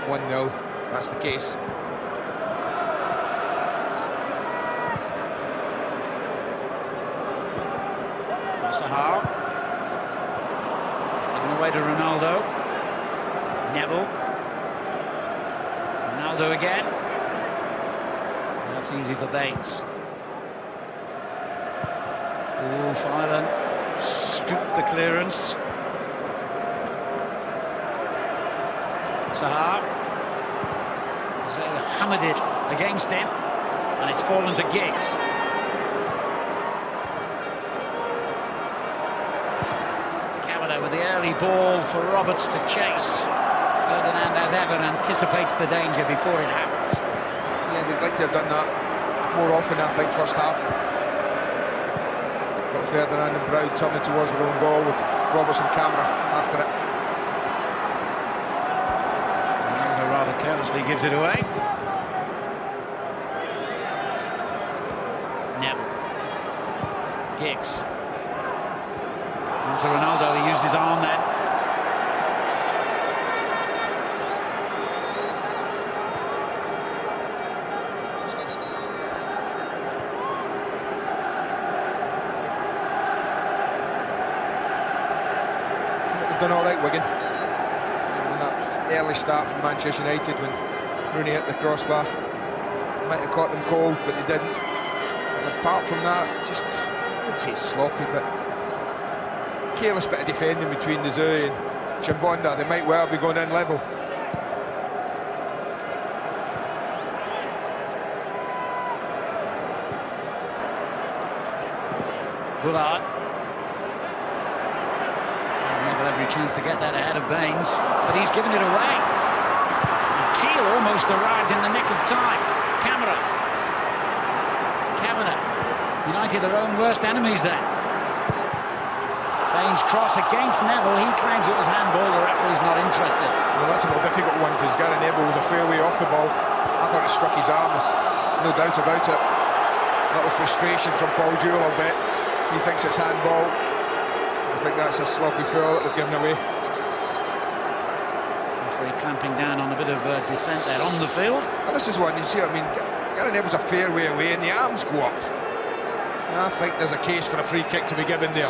1-0, that's the case. Saha. Away to Ronaldo. Neville. Ronaldo again. That's easy for Baines. Ooh, Ferdinand scooped the clearance. Saha. Saha hammered it against him, and it's fallen to Giggs. With the early ball for Roberts to chase. Ferdinand, as ever, anticipates the danger before it happens. Yeah, they'd like to have done that more often, I think, first half. Got Ferdinand and Brown turning towards their own goal with Roberts and Camera after it. Ronaldo rather carelessly gives it away. Neville. Giggs. To Ronaldo, he used his arm there. They've done all right, Wigan. And that early start from Manchester United when Rooney hit the crossbar. Might have caught them cold, but they didn't. And apart from that, just, I wouldn't say it's sloppy, but careless bit of defending between Nezui and Chimbonda. They might well be going in level. Bullard. Neville every chance to get that ahead of Baines, but he's given it away. And Teal almost arrived in the nick of time. Cameron. United their own worst enemies then. Baines' cross against Neville. He claims it was handball. The referee's not interested. Well, that's a more difficult one because Gary Neville was a fair way off the ball. I thought it struck his arm, no doubt about it. A little frustration from Paul Jewell, I'll bet. He thinks it's handball. I think that's a sloppy foul that they've given away. Referee clamping down on a bit of dissent there on the field. And this is one, you see, I mean, Gary Neville's a fair way away and the arms go up. And I think there's a case for a free kick to be given there.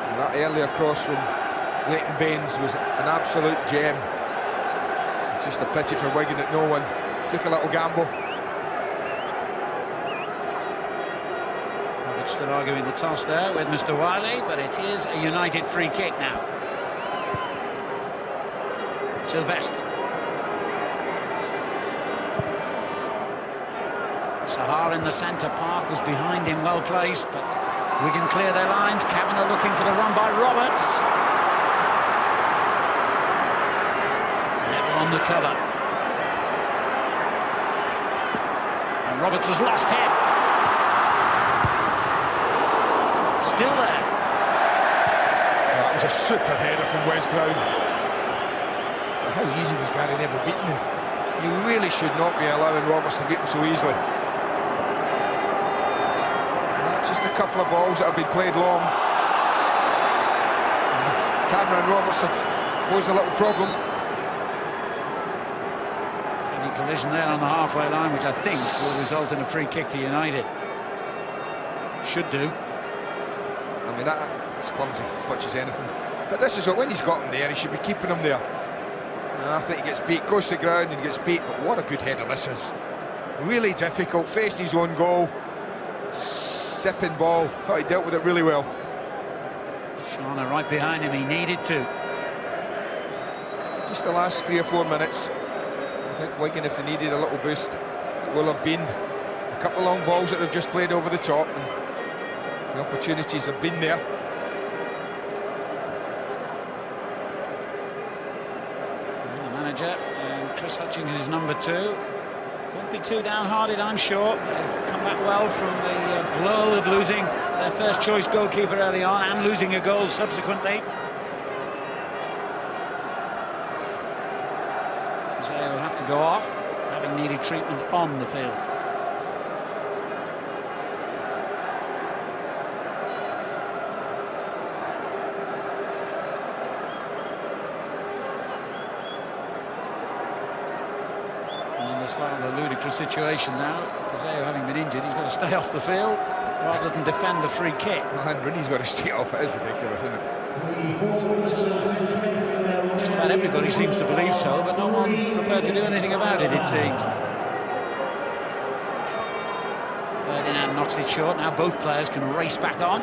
And that earlier cross from Leighton Baines was an absolute gem. It's just a pity for Wigan that no one took a little gamble. Roberts still arguing the toss there with Mr. Wiley, but it is a United free kick now. Silvestre. Saha in the centre, Park was behind him, well placed, but Wigan clear their lines. Kavanagh looking for the run by Roberts. Neville on the cover. And Roberts has lost him. Still there. That was a super header from Wes Brown. But how easy was Gary Neville beating him? You really should not be allowing Roberts to beat him so easily. Just a couple of balls that have been played long. Cameron and Roberts have posed a little problem. Any collision there on the halfway line, which I think will result in a free kick to United. Should do. I mean, that's clumsy, much as anything. But this is what, when he's got him there, he should be keeping him there. And I think he gets beat, goes to the ground and gets beat. But what a good header this is. Really difficult, faced his own goal. Dipping ball, thought he dealt with it really well. Shauna right behind him, he needed to. Just the last 3 or 4 minutes. I think Wigan, if they needed a little boost, it will have been a couple of long balls that they've just played over the top. And the opportunities have been there. And the manager, and Chris Hutchings is number 2. Won't be too downhearted, I'm sure. They've come back well from the blow of losing their first choice goalkeeper early on and losing a goal subsequently. Zay will have to go off, having needed treatment on the field. It's rather a ludicrous situation now. Tezeo having been injured, he's got to stay off the field rather than defend the free kick. And Rooney's got to stay off. It is ridiculous, isn't it? Just about everybody seems to believe so, but no one prepared to do anything about it, it seems. Ferdinand knocks it short. Now both players can race back on.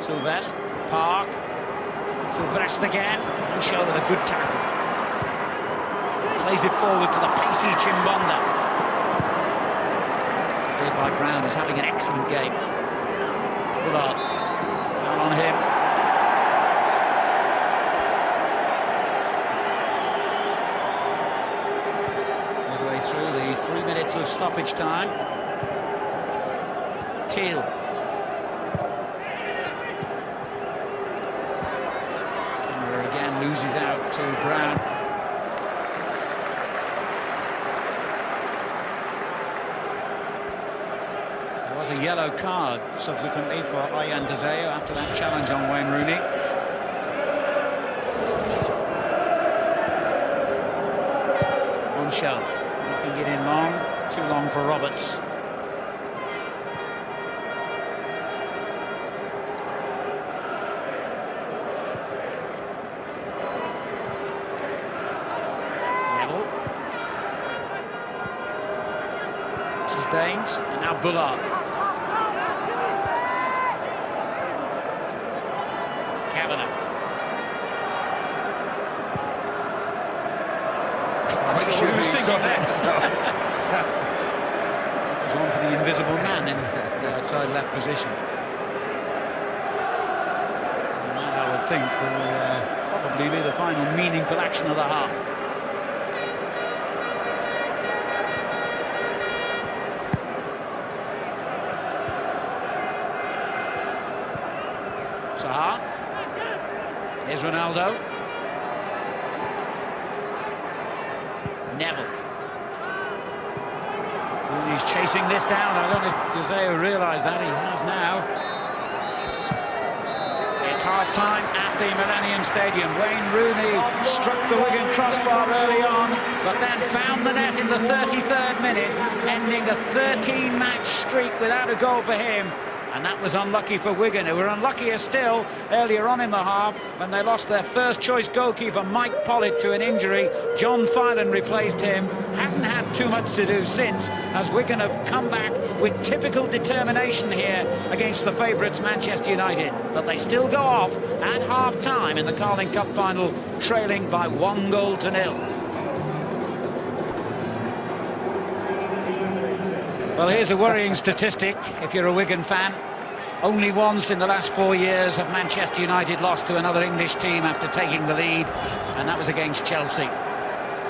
Silvestre, Park, Silvestre again, and show with a good tackle. Plays it forward to the pacey Chimbonda. Cleared by Brown, who's having an excellent game. Bullard, foul on him. Midway through the 3 minutes of stoppage time. Teal. Camera again loses out to Brown. A yellow card subsequently for Ian Deseo after that challenge on Wayne Rooney. On shelf, looking it in long, too long for Roberts. Neville. This is Baines, and now Bullard. Quite sure he was thinking that. It was on for the invisible man in the outside left position. And now with think, will probably be the final meaningful action of the half. Saha. Here's Ronaldo. Neville. Rooney's chasing this down. I don't know if Deseo realised that. He has now. It's half-time at the Millennium Stadium. Wayne Rooney struck the Wigan crossbar early on, but then found the net in the 33rd minute, ending a 13-match streak without a goal for him. And that was unlucky for Wigan, who were unluckier still earlier on in the half when they lost their first-choice goalkeeper, Mike Pollitt, to an injury. John Filan replaced him. Hasn't had too much to do since, as Wigan have come back with typical determination here against the favourites, Manchester United. But they still go off at half-time in the Carling Cup final, trailing by 1-0. Well, here's a worrying statistic if you're a Wigan fan. Only once in the last 4 years have Manchester United lost to another English team after taking the lead, and that was against Chelsea.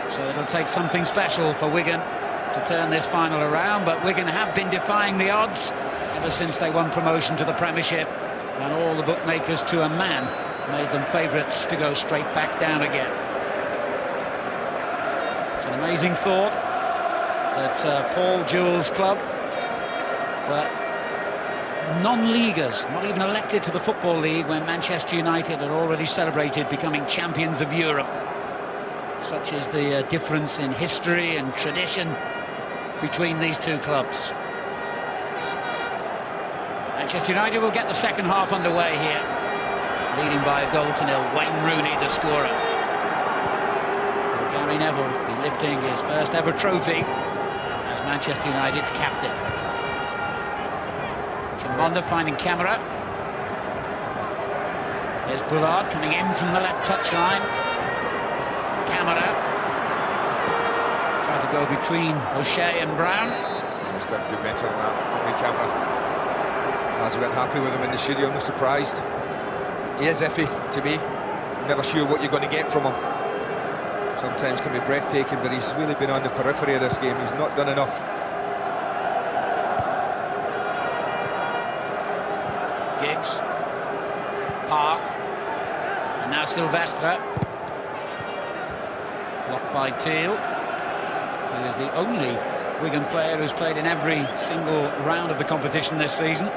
So it'll take something special for Wigan to turn this final around, but Wigan have been defying the odds ever since they won promotion to the Premiership, and all the bookmakers to a man made them favourites to go straight back down again. It's an amazing thought that Paul Jewell's club were non-leaguers, not even elected to the Football League, when Manchester United had already celebrated becoming champions of Europe. Such is the difference in history and tradition between these two clubs. Manchester United will get the second half underway here, leading by 1-0. Wayne Rooney, the scorer. Will Gary Neville be lifting his first ever trophy as Manchester United's captain. Chimbonda finding camera. There's Bullard coming in from the left touchline. Camera. Trying to go between O'Shea and Brown. He's got to do better than that, haven't he, Camera? Lads weren't happy with him in the studio, I'm not surprised. He is iffy to me. Never sure what you're going to get from him. Sometimes can be breathtaking, but he's really been on the periphery of this game. He's not done enough. Giggs, Park, and now Silvestre. Blocked by Teal, who is the only Wigan player who's played in every single round of the competition this season.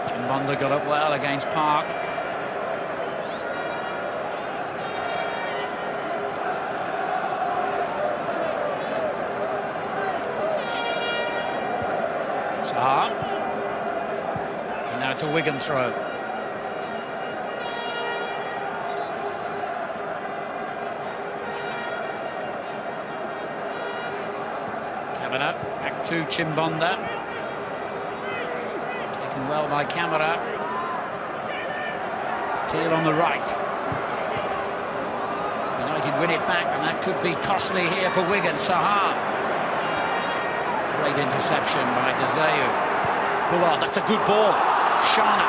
Chimbonda got up well against Park. Saha. And now it's a Wigan throw. Camera back to Chimbonda. Taken well by Camera. Teal on the right. United win it back, and that could be costly here for Wigan. Saha. Great interception by Deseo. Bullard, that's a good ball. Shana.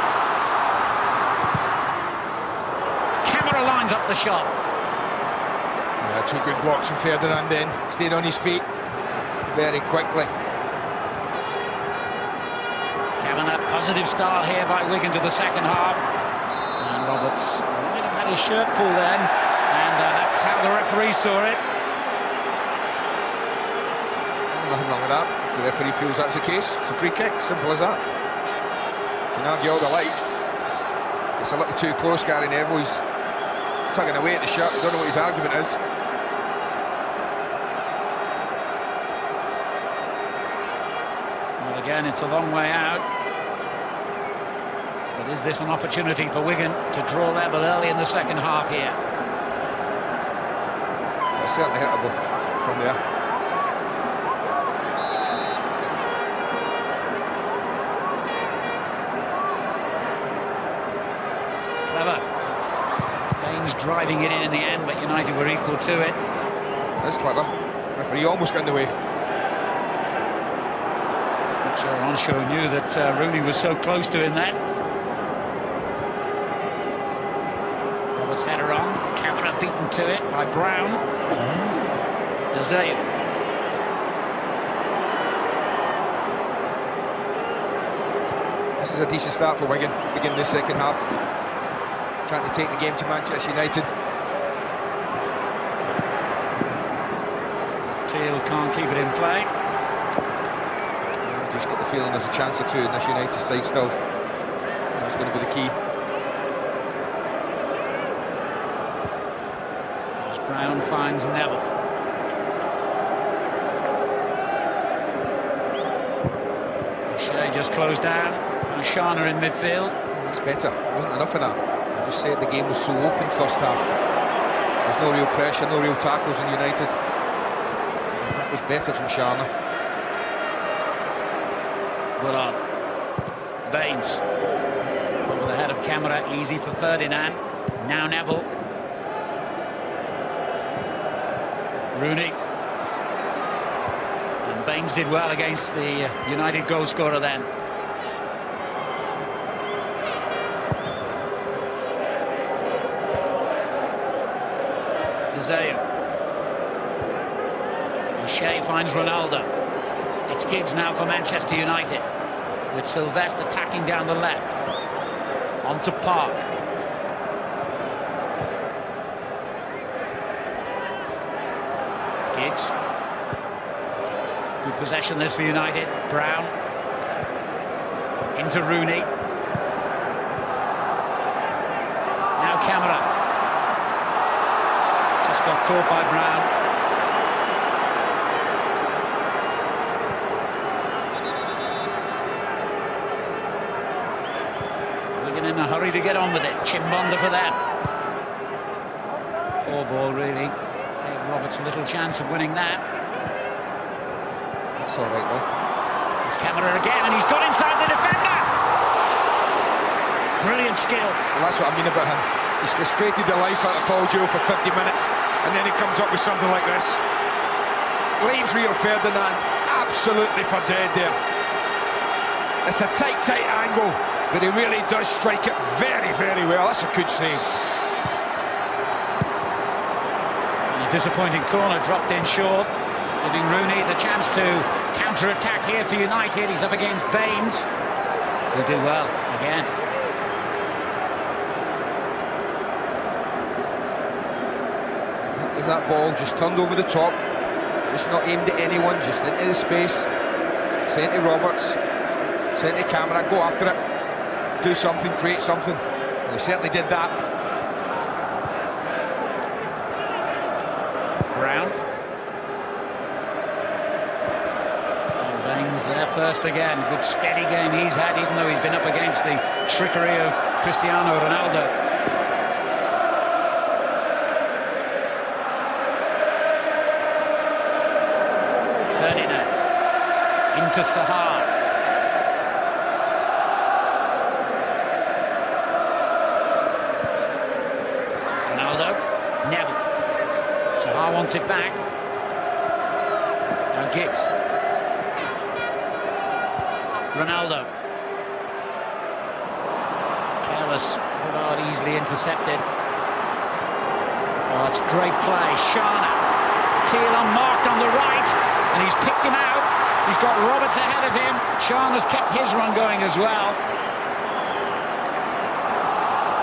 Camera lines up the shot. Yeah, two good blocks from Ferdinand then. Stayed on his feet very quickly. Kavanagh, positive start here by Wigan to the second half. And Roberts might have had his shirt pulled then, and that's how the referee saw it. Nothing wrong with that. If the referee feels that's the case, it's a free kick, simple as that. You can argue all the like. It's a little too close, Gary Neville. He's tugging away at the shirt. Don't know what his argument is. Well, again, it's a long way out. But is this an opportunity for Wigan to draw level early in the second half here? It's certainly hittable from there. Clever. Kings driving it in the end, but United were equal to it. That's clever. Referee almost got in the way. I'm sure Onshaw knew that Rooney was so close to him then. Roberts header on, Camera beaten to it by Brown. Desailly. This is a decent start for Wigan, beginning the second half. Trying to take the game to Manchester United. Teal can't keep it in play. Just got the feeling there's a chance or two in this United side still. That's going to be the key. As Brown finds Neville. Shea just closed down. Shana in midfield. That's better. It wasn't enough of that. I just said the game was so open first half. There's no real pressure, no real tackles in United. That was better from Shana. Good on. Baines. Over the head of Camera, easy for Ferdinand. Now Neville. Rooney. And Baines did well against the United goal scorer then. Desailly. Shea finds Ronaldo. It's Giggs now for Manchester United, with Silvestre attacking down the left. On to Park. Giggs. Good possession this for United. Brown. Into Rooney. Now Camera. Just got caught by Brown. Wigan in a hurry to get on with it. Chimbonda for them. Poor ball, really. Gave Roberts a little chance of winning that. That's all right, though. It's Camera again, and he's got inside the defender. Brilliant skill. Well, that's what I mean about him. He's frustrated the life out of Paul Joe for 50 minutes, and then he comes up with something like this. Leaves Rio Ferdinand absolutely for dead there. It's a tight angle, but he really does strike it very, very well. That's a good save. And a disappointing corner dropped in short, giving Rooney the chance to counter-attack here for United. He's up against Baines, who did well again. Is that ball just turned over the top, just not aimed at anyone, just into the space, sent to Roberts, sent to Camera, go after it, do something, create something. And he certainly did that. Brown. And Baines there first again. Good steady game he's had, even though he's been up against the trickery of Cristiano Ronaldo. Ferdinand into Saha. Ronaldo, Neville. Saha wants it back. Now Giggs. Ronaldo. Careless, Bernard easily intercepted. Oh, that's great play. Shana. Teal unmarked on the right, and he's picked him out. He's got Roberts ahead of him. Shana's kept his run going as well.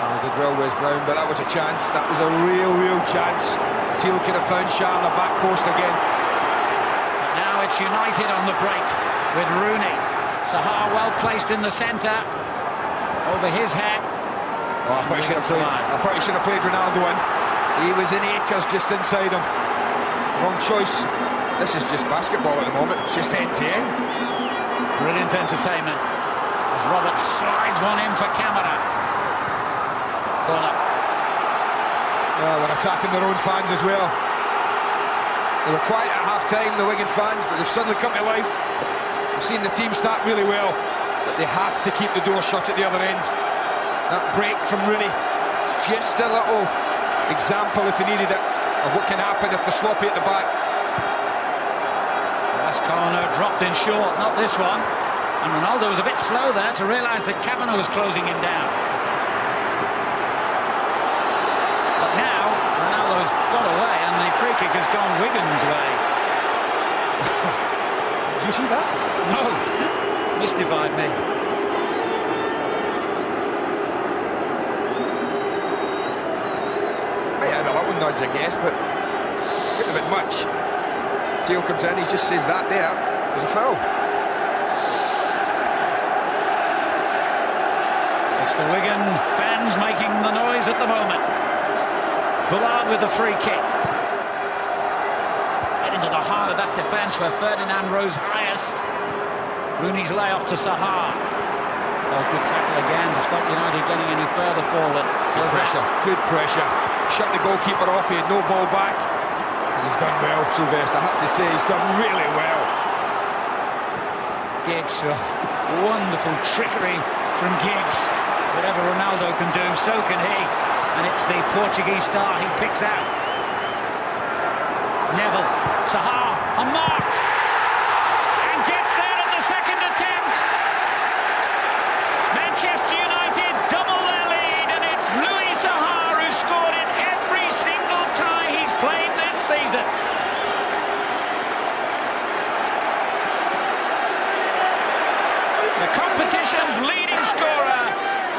Oh, did well, Wes Brown, but that was a chance. That was a real chance. Teal could have found Shana back post again. But now it's United on the break with Rooney. Saha well placed in the centre. Over his head. Oh, I thought he should have played Ronaldo in. He was in acres just inside him. Wrong choice. This is just basketball at the moment. It's just end to end. Brilliant entertainment as Roberts slides one in for Camera. Corner. Well, they're attacking their own fans as well. They were quiet at half-time, the Wigan fans, but they've suddenly come to life. We've seen the team start really well, but they have to keep the door shut at the other end. That break from Rooney, it's just a little example, if he needed it, of what can happen if they're sloppy at the back. Last corner dropped in short, not this one. And Ronaldo was a bit slow there to realise that Kavanagh was closing him down. But now, Ronaldo has got away and the free kick has gone Wigan's way. Did you see that? No, mystified me. Might have a little nudge, I guess, but getting a bit much. Theo comes in, he just says that there. There's a foul. It's the Wigan fans making the noise at the moment. Bullard with the free kick. Right into the heart of that defence where Ferdinand rose highest. Rooney's layoff to Saha. Oh, good tackle again to stop United getting any further forward. Silvestre. Good pressure. Shut the goalkeeper off, he had no ball back. He's done well, Silvestre, I have to say, he's done really well. Giggs, wonderful trickery from Giggs. Whatever Ronaldo can do, so can he. And it's the Portuguese star he picks out. Neville, Saha, unmarked! And gets there at the second attempt! Manchester United double their lead, and it's Louis Saha who scored in every single tie he's played this season. The competition's leading scorer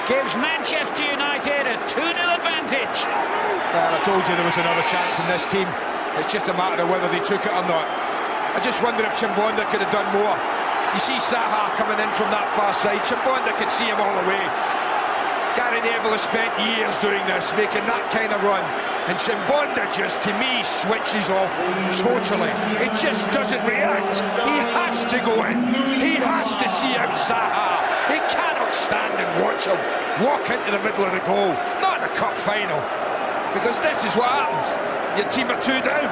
gives Manchester United a 2-0 advantage. Well, I told you there was another chance in this team. It's just a matter of whether they took it or not. I just wonder if Chimbonda could have done more. You see Saha coming in from that far side. Chimbonda could see him all the way. Gary Neville has spent years doing this, making that kind of run. And Chimbonda just, to me, switches off totally. He just doesn't react. He has to go in. He has to see out Saha. He cannot stand and watch him walk into the middle of the goal. Not in the cup final. Because this is what happens. Your team are 2 down.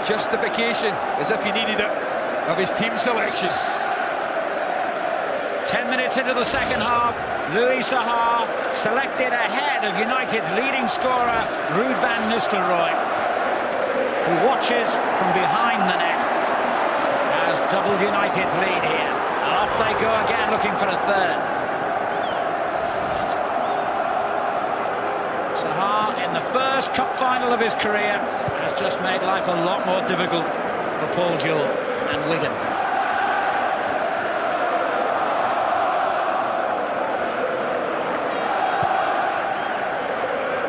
Justification, as if he needed it, of his team selection. 10 minutes into the second half, Louis Saha selected ahead of United's leading scorer, Ruud van Nistelrooy, who watches from behind the net, has doubled United's lead here. And off they go again, looking for a third. Saha, in the first cup final of his career, has just made life a lot more difficult for Paul Jewell and Wigan.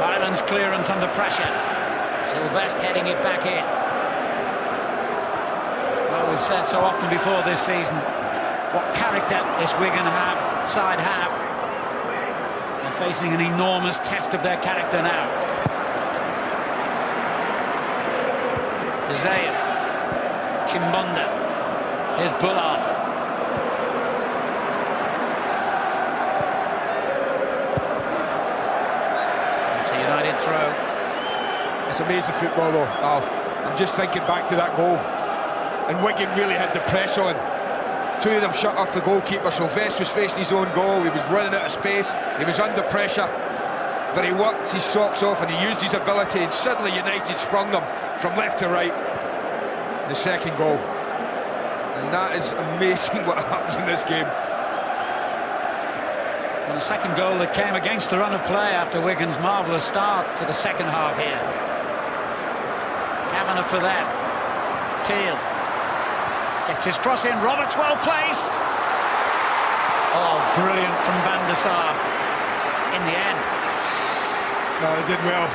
Ireland's clearance under pressure. Silvestre heading it back in. Well, we've said so often before this season what character this Wigan side have. They're facing an enormous test of their character now. Zayn, Chimbonda, here's Bullard. It's a United throw. It's amazing football though. I'm just thinking back to that goal. And Wigan really had the press on. 2 of them shut off the goalkeeper. Silvestre was facing his own goal. He was running out of space. He was under pressure. But he worked his socks off and he used his ability, and suddenly United sprung them from left to right. The second goal. And that is amazing what happens in this game. Well, the second goal that came against the run of play after Wigan's marvellous start to the second half here. Kavanagh for them. Teal gets his cross in. Roberts well placed. Oh, brilliant from Van der Sar in the end. No, they did well.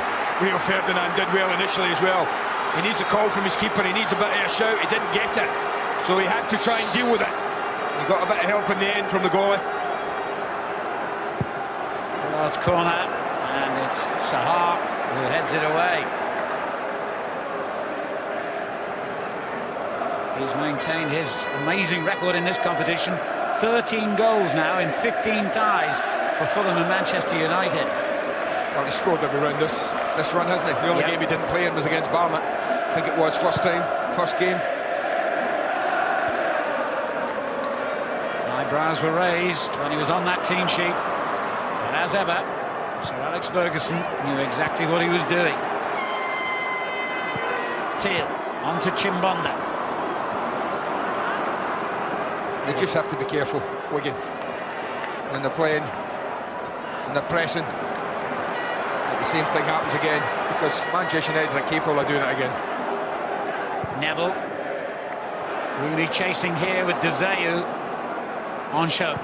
Rio Ferdinand did well initially as well. He needs a call from his keeper, he needs a bit of a shout, he didn't get it. So he had to try and deal with it. He got a bit of help in the end from the goalie. Last corner, and it's Saha who heads it away. He's maintained his amazing record in this competition. 13 goals now in 15 ties for Fulham and Manchester United. Well, he scored every round this run, hasn't he? The only game he didn't play in was against Barnet. I think it was first game. Eyebrows were raised when he was on that team sheet. But as ever, Sir Alex Ferguson knew exactly what he was doing. Teal on to Chimbonda. They just have to be careful, Wigan, when they're playing and they're pressing. The same thing happens again, because Manchester United are capable of doing it again. Neville. Rooney chasing here with De Zeu on show.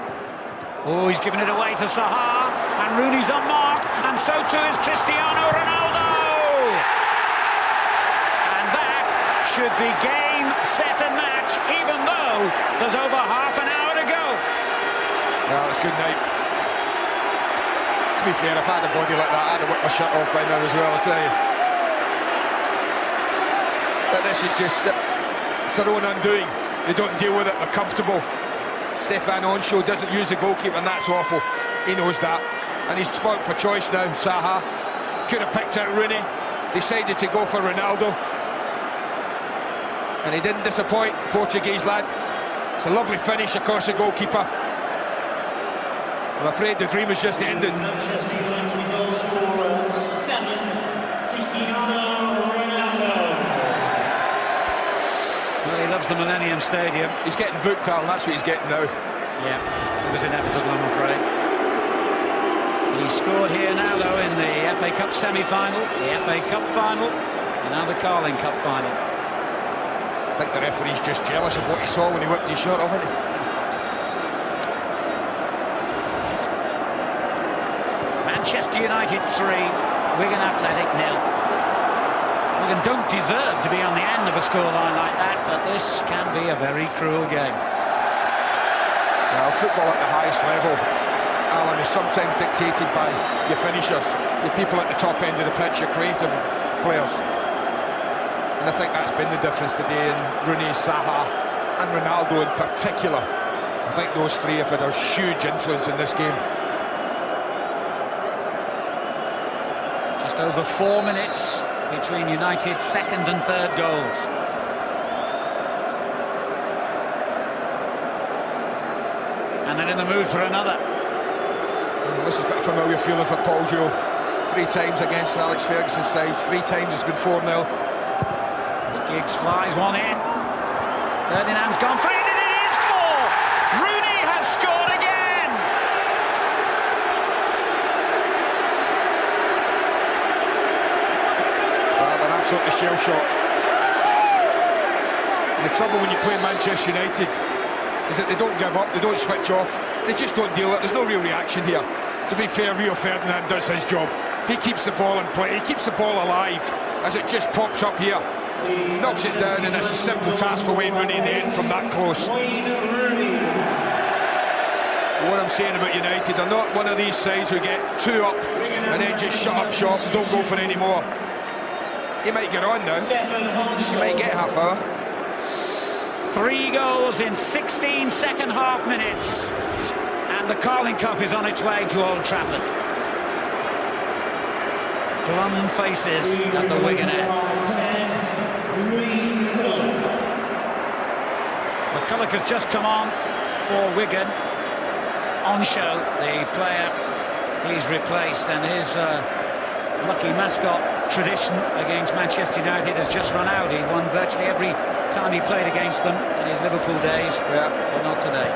Oh, he's given it away to Saha, and Rooney's on mark, and so too is Cristiano Ronaldo. And that should be game, set and match, even though there's over half an hour to go. Well, it's good night. To be fair, if I had a body like that, I'd have whipped my shirt off by now as well, I tell you. But this is just it's their own undoing. They don't deal with it, they're comfortable. Stefan Onshow doesn't use the goalkeeper, and that's awful. He knows that. And he's spoilt for choice now, Saha. Could have picked out Rooney, decided to go for Ronaldo. And he didn't disappoint, Portuguese lad. It's a lovely finish across the goalkeeper. I'm afraid the dream has just ended. Manchester United goal scorer 7, Cristiano Ronaldo. Well, he loves the Millennium Stadium. He's getting booked, Alan, that's what he's getting now. Yeah, it was inevitable, I'm afraid. He scored here now, though, in the FA Cup semi-final, the FA Cup final, and now the Carling Cup final. I think the referee's just jealous of what he saw when he whipped his shirt off, isn't he? Manchester United 3, Wigan Athletic 0. Wigan don't deserve to be on the end of a scoreline like that, but this can be a very cruel game. Well, football at the highest level, Alan, is sometimes dictated by your finishers, the people at the top end of the pitch, your creative players. And I think that's been the difference today in Rooney, Saha and Ronaldo in particular. I think those three have had a huge influence in this game. Just over 4 minutes between United's second and third goals. And then in the mood for another. This has got a familiar feeling for Paul Joe. 3 times against Alex Ferguson's side, 3 times it's been 4-0. Giggs flies one in. Ferdinand's gone for it, and it is 4! Rooney has scored again! Well, they're absolutely shell-shocked. The trouble when you play Manchester United is that they don't give up, they don't switch off, they just don't deal with it. There's no real reaction here. To be fair, Rio Ferdinand does his job. He keeps the ball in play, he keeps the ball alive as it just pops up here. Knocks it down, and it's a simple task for Wayne Rooney in the end from that close. What I'm saying about United, they're not one of these sides who get 2 up and then just shut up shop and don't go for any more. He might get on now, he might get half hour. 3 goals in 16 second half minutes, and the Carling Cup is on its way to Old Trafford. Glum faces at the Wigan end. McCulloch has just come on for Wigan. On show, the player he's replaced, and his lucky mascot tradition against Manchester United has just run out. He won virtually every time he played against them in his Liverpool days, but not today.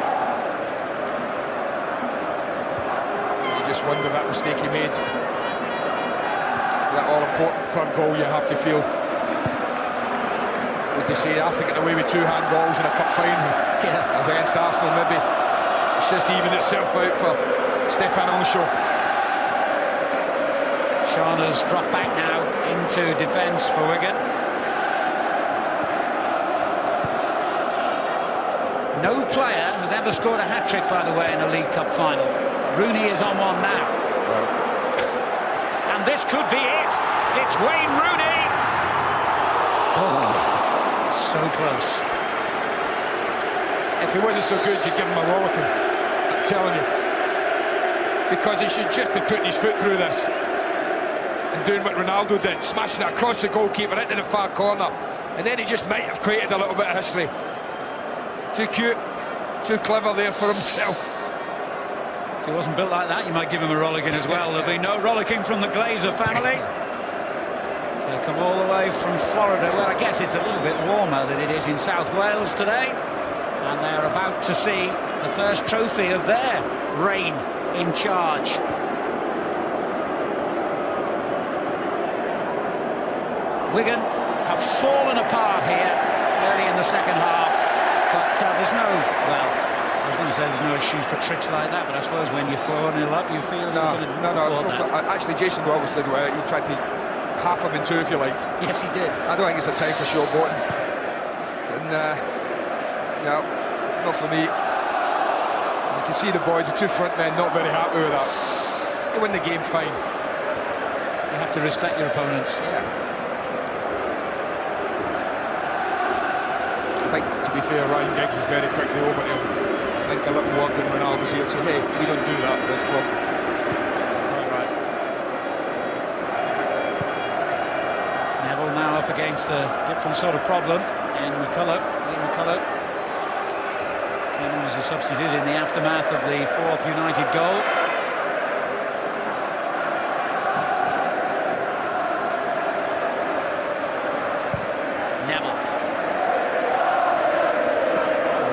You just wonder that mistake he made. That all-important third goal you have to feel. Would you say, I think, get away with 2 handballs in a cup final, as against Arsenal maybe. It's just even itself out for Stefan Onshow. Sean has dropped back now into defence for Wigan. No player has ever scored a hat-trick, by the way, in a League Cup final. Rooney is on one now. And this could be it. It's Wayne Rooney. Oh, so close. If he wasn't so good, you'd give him a rollicking. I'm telling you. Because he should just be putting his foot through this and doing what Ronaldo did, smashing it across the goalkeeper into the far corner. And then he just might have created a little bit of history. Too cute. Too clever there for himself. If he wasn't built like that, you might give him a rollicking as well. There'll be no rollicking from the Glazer family. They come all the way from Florida, where I guess it's a little bit warmer than it is in South Wales today. And they're about to see the first trophy of their reign in charge. Wigan have fallen apart here early in the second half, but there's no, well, I was going to say there's no excuse for tricks like that, but I suppose when you're 4-0 up, you feel No. Actually, Jason Roberts did well. He tried to half him in two, if you like. Yes, he did. I don't think it's a time for showboating. And no, not for me. You can see the boys, the two front men, not very happy with that. They win the game fine. You have to respect your opponents. Yeah. I think, to be fair, Ryan Giggs was very quickly over to him. I think a little word in Ronaldo's ear and say, hey, we don't do that at this club. Right. Neville now up against a different sort of problem in McCullough. McCullough came on as a substitute in the aftermath of the 4th United goal. Neville.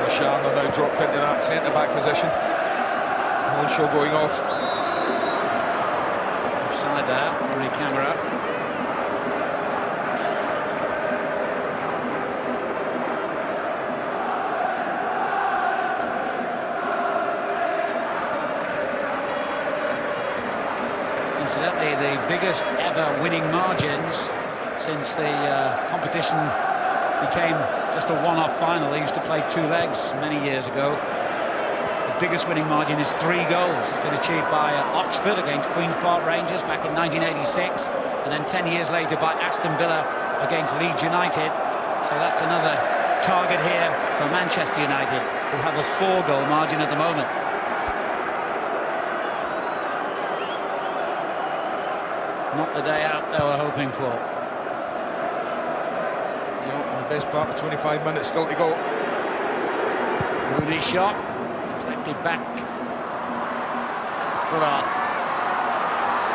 Sharma now dropped into that centre-back position. One show going off. Offside there, Rooney camera. Incidentally, the biggest ever winning margins since the competition became just a one-off final. They used to play 2 legs many years ago. The biggest winning margin is 3 goals. It's been achieved by Oxford against Queen's Park Rangers back in 1986, and then 10 years later by Aston Villa against Leeds United. So that's another target here for Manchester United, who have a 4-goal margin at the moment. Not the day out they were hoping for. Best part of 25 minutes still to go. Rooney shot, deflected back. Gerrard.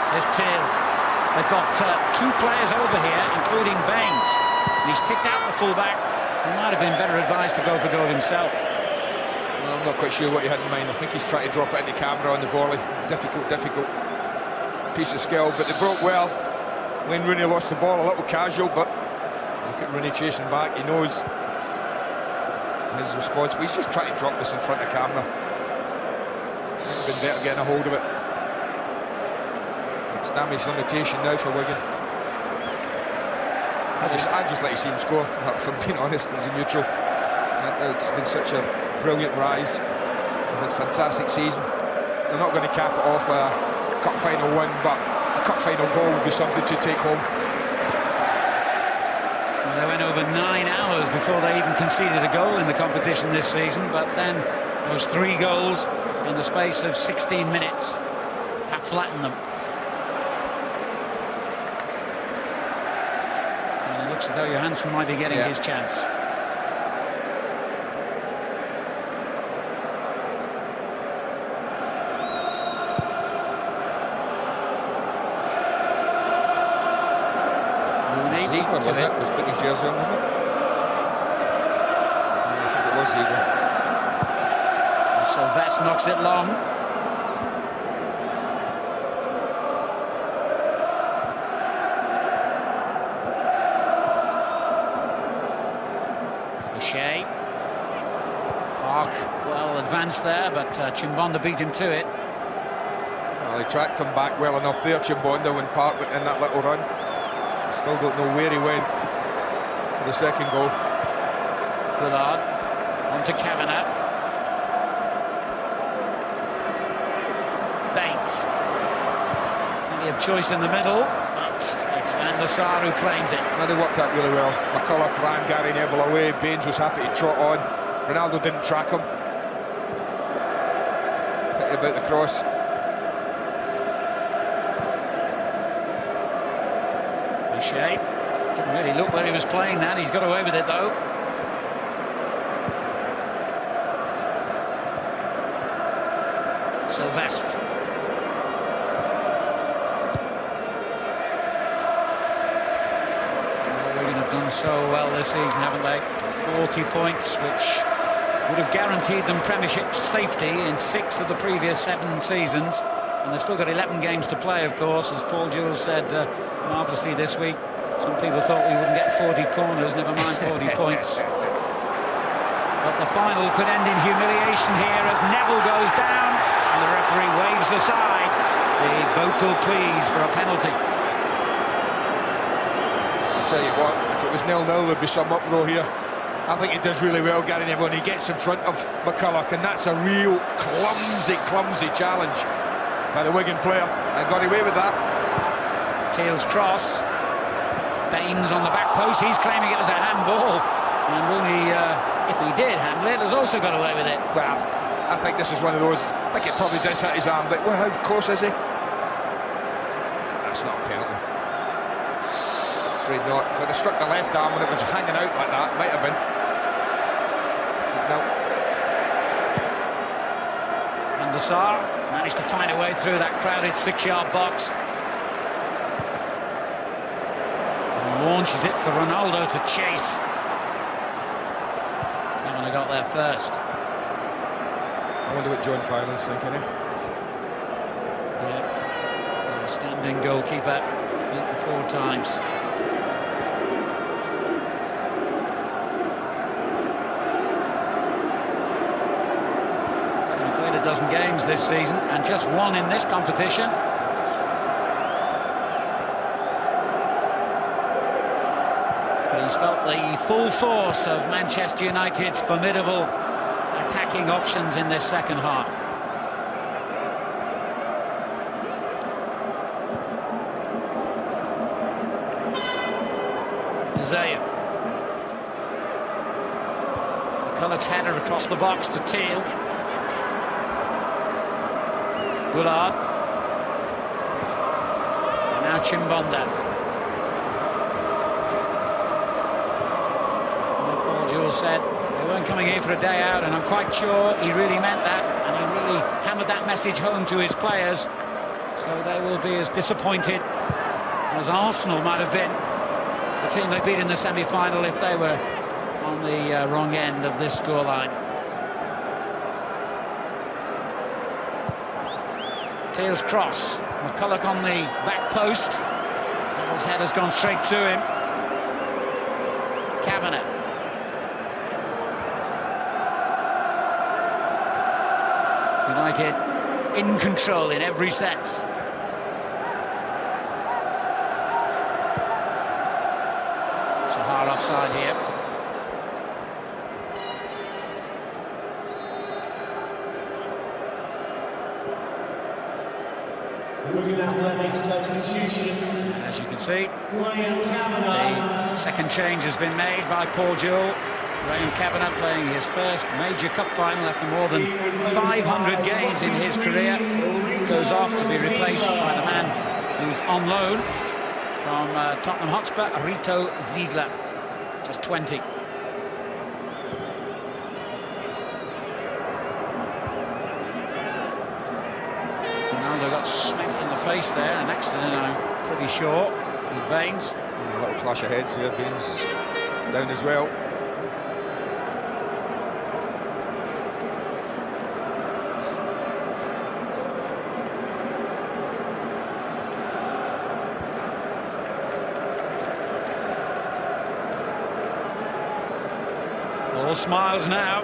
There's Till. They've got 2 players over here, including Baines. And he's picked out the fullback. He might have been better advised to go for goal himself. Well, I'm not quite sure what he had in mind. I think he's trying to drop it into camera on the volley. Difficult piece of skill, but they broke well. When Rooney lost the ball, a little casual, but look at Rooney chasing back. He knows his response, but he's just trying to drop this in front of camera. It's been better getting a hold of it. It's damage limitation now for Wigan. I just like to see him score, if I'm being honest, as a neutral. It's been such a brilliant rise. They've had a fantastic season. They're not going to cap it off a cup final win, but a cup final goal would be something to take home. Well, they went over 9 hours before they even conceded a goal in the competition this season, but then those 3 goals in the space of 16 minutes have flattened them. And it looks as though Johansson might be getting his chance. Was it? It was British jersey on, wasn't it? I think it was Ziegler. Silvestre knocks it long. O'Shea. Park well advanced there, but Chimbonda beat him to it. Well, he tracked him back well enough there, Chimbonda, when Park went in that little run. Still don't know where he went for the second goal. Gerrard on to Kavanagh. Baines. Plenty of choice in the middle, but it's Van der Sar who claims it. Now they worked out really well. McCullough ran Gary Neville away. Baines was happy to trot on. Ronaldo didn't track him. Pity about the cross. O'Shea didn't really look where he was playing that. He's got away with it though. Silvestre. Wigan have done so well this season, haven't they? 40 points, which would have guaranteed them Premiership safety in 6 of the previous 7 seasons. And they've still got 11 games to play, of course, as Paul Jules said marvellously this week. Some people thought we wouldn't get 40 corners, never mind 40 points. But the final could end in humiliation here as Neville goes down and the referee waves aside the vocal pleas for a penalty. I'll tell you what, if it was 0-0, there'd be some uproar here. I think he does really well, Gary Neville, and he gets in front of McCulloch, and that's a real clumsy challenge by the Wigan player, and got away with that. Teal's cross. Baines on the back post, he's claiming it was a handball. And Rooney, if he did handle it, has also got away with it. Well, I think this is one of those, I think it probably does hit his arm, but well, how close is he? That's not a penalty. Afraid not. If I'd have struck the left arm when it was hanging out like that, might have been. No. And Saha managed to find a way through that crowded 6-yard box. And launches it for Ronaldo to chase. Kevin got there first. I wonder what John Filan's thinking, eh? Yeah. The standing goalkeeper beaten 4 times. A dozen games this season and just 1 in this competition. But he's felt the full force of Manchester United's formidable attacking options in this second half. Saha. McCulloch's header across the box to Teal. Goulart. And now Chimbonda. Like Paul Jules said, they weren't coming here for a day out, and I'm quite sure he really meant that, and he really hammered that message home to his players. So they will be as disappointed as Arsenal might have been, the team they beat in the semi-final, if they were on the wrong end of this scoreline. Teal's cross, McCulloch on the back post. Neville's head has gone straight to him. Kavanagh. United in control in every sense. Saha offside here. Wigan Athletic substitution. As you can see, the second change has been made by Paul Jules. Graham Kavanagh playing his first major cup final after more than 500 games in his career. Goes off to be replaced by the man who's on loan from Tottenham Hotspur, Rito Ziegler, just 20. Ronaldo got smacked in the face there, an accident I'm pretty sure, with Baines. A little clash of heads here, Baines down as well. All smiles now.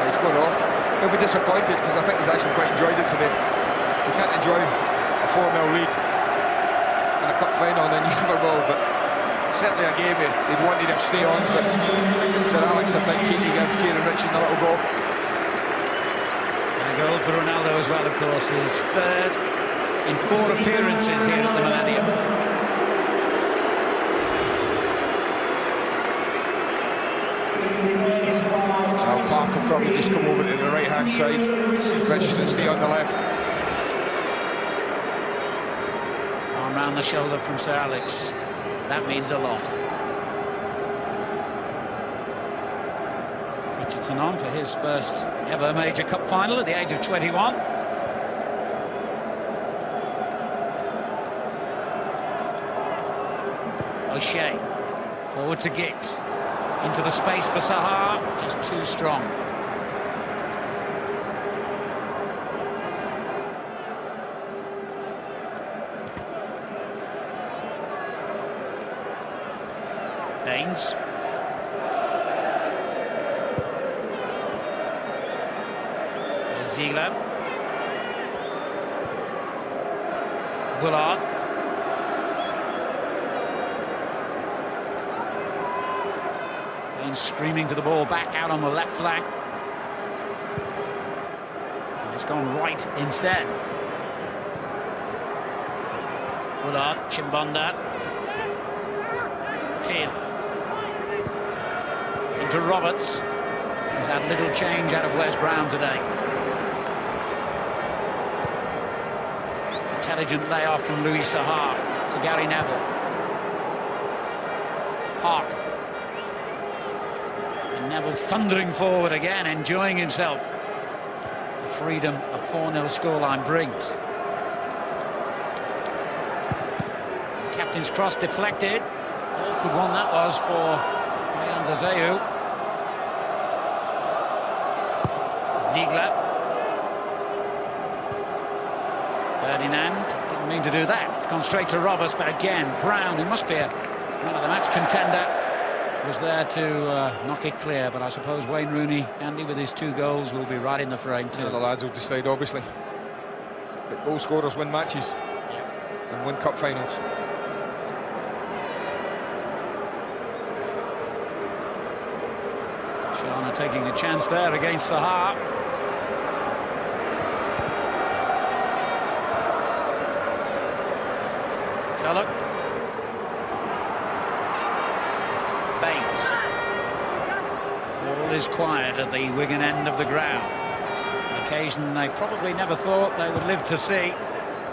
He's gone off. He'll be disappointed because I think he's actually quite enjoyed it today. You can't enjoy a 4-0 lead in a cup final, then you never will. But certainly a game he'd wanted to stay on. But Sir Alex, I think, he gave Kieran Richardson a little goal. And a goal for Ronaldo as well, of course. His third in 4 appearances here at the Millennium. Now Park will probably just come over to the right-hand side. Richardson stay on the left. Arm round the shoulder from Sir Alex. That means a lot. Richardson on for his first ever major cup final at the age of 21. O'Shea, forward to Giggs, into the space for Saha, just too strong. Baines. Ziegler. Bullard. Baines screaming for the ball back out on the left flank. And it's gone right instead. Bullard, Chimbonda. Teal. Into Roberts. He's had little change out of Wes Brown today. Intelligent layoff from Louis Saha to Gary Neville. Park. And Neville thundering forward again, enjoying himself. The freedom a 4-0 scoreline brings. The captain's cross deflected. Awkward one that was for Zeu. Ziegler. Ferdinand didn't mean to do that. It's gone straight to Roberts, but again, Brown, who must be one of the match contender, was there to knock it clear. But I suppose Wayne Rooney, Andy, with his 2 goals, will be right in the frame too. Yeah, the lads will decide, obviously. But goal scorers win matches and win cup finals. Shana taking a chance there against Saha. Culloch. Baines. All is quiet at the Wigan end of the ground. An occasion they probably never thought they would live to see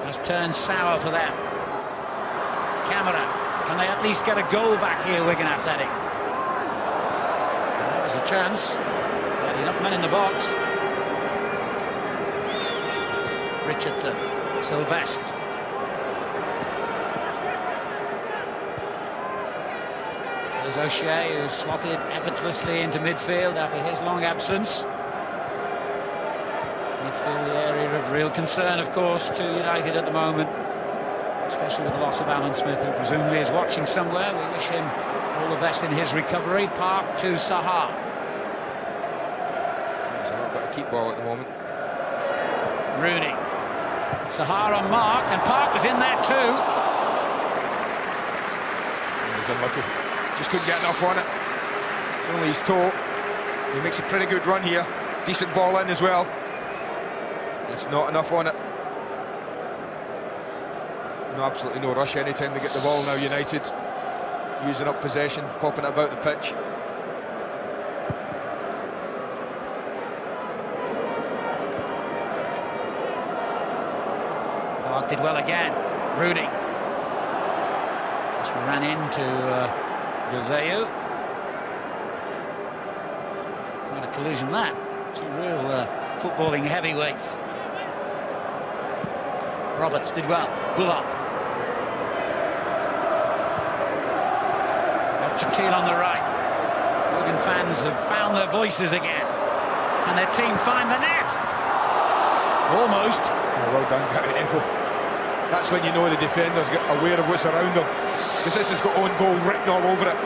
has turned sour for them. Camera, can they at least get a goal back here, Wigan Athletic? There's a chance. But enough men in the box. Richardson, Silvestre. There's O'Shea, who's slotted effortlessly into midfield after his long absence. Midfield, the area of real concern, of course, to United at the moment, especially with the loss of Alan Smith, who presumably is watching somewhere. We wish him all the best in his recovery. Park to Saha. There's a little bit of keep ball at the moment. Rooney. Saha unmarked, and Park was in there too. He was unlucky. Just couldn't get enough on it. It's only his toe. He makes a pretty good run here. Decent ball in as well. It's not enough on it. No, absolutely no rush anytime they get the ball now, United. Using up possession, popping it about the pitch. Park did well again. Rooney. Just ran into Zeu. Quite a collision that. 2 real footballing heavyweights. Roberts did well. Bullard. Teal on the right. Wigan fans have found their voices again. Can their team find the net? Almost. Oh, well done, Gary Neville. That's when you know the defenders get aware of what's around them. Because this has got on goal written all over it.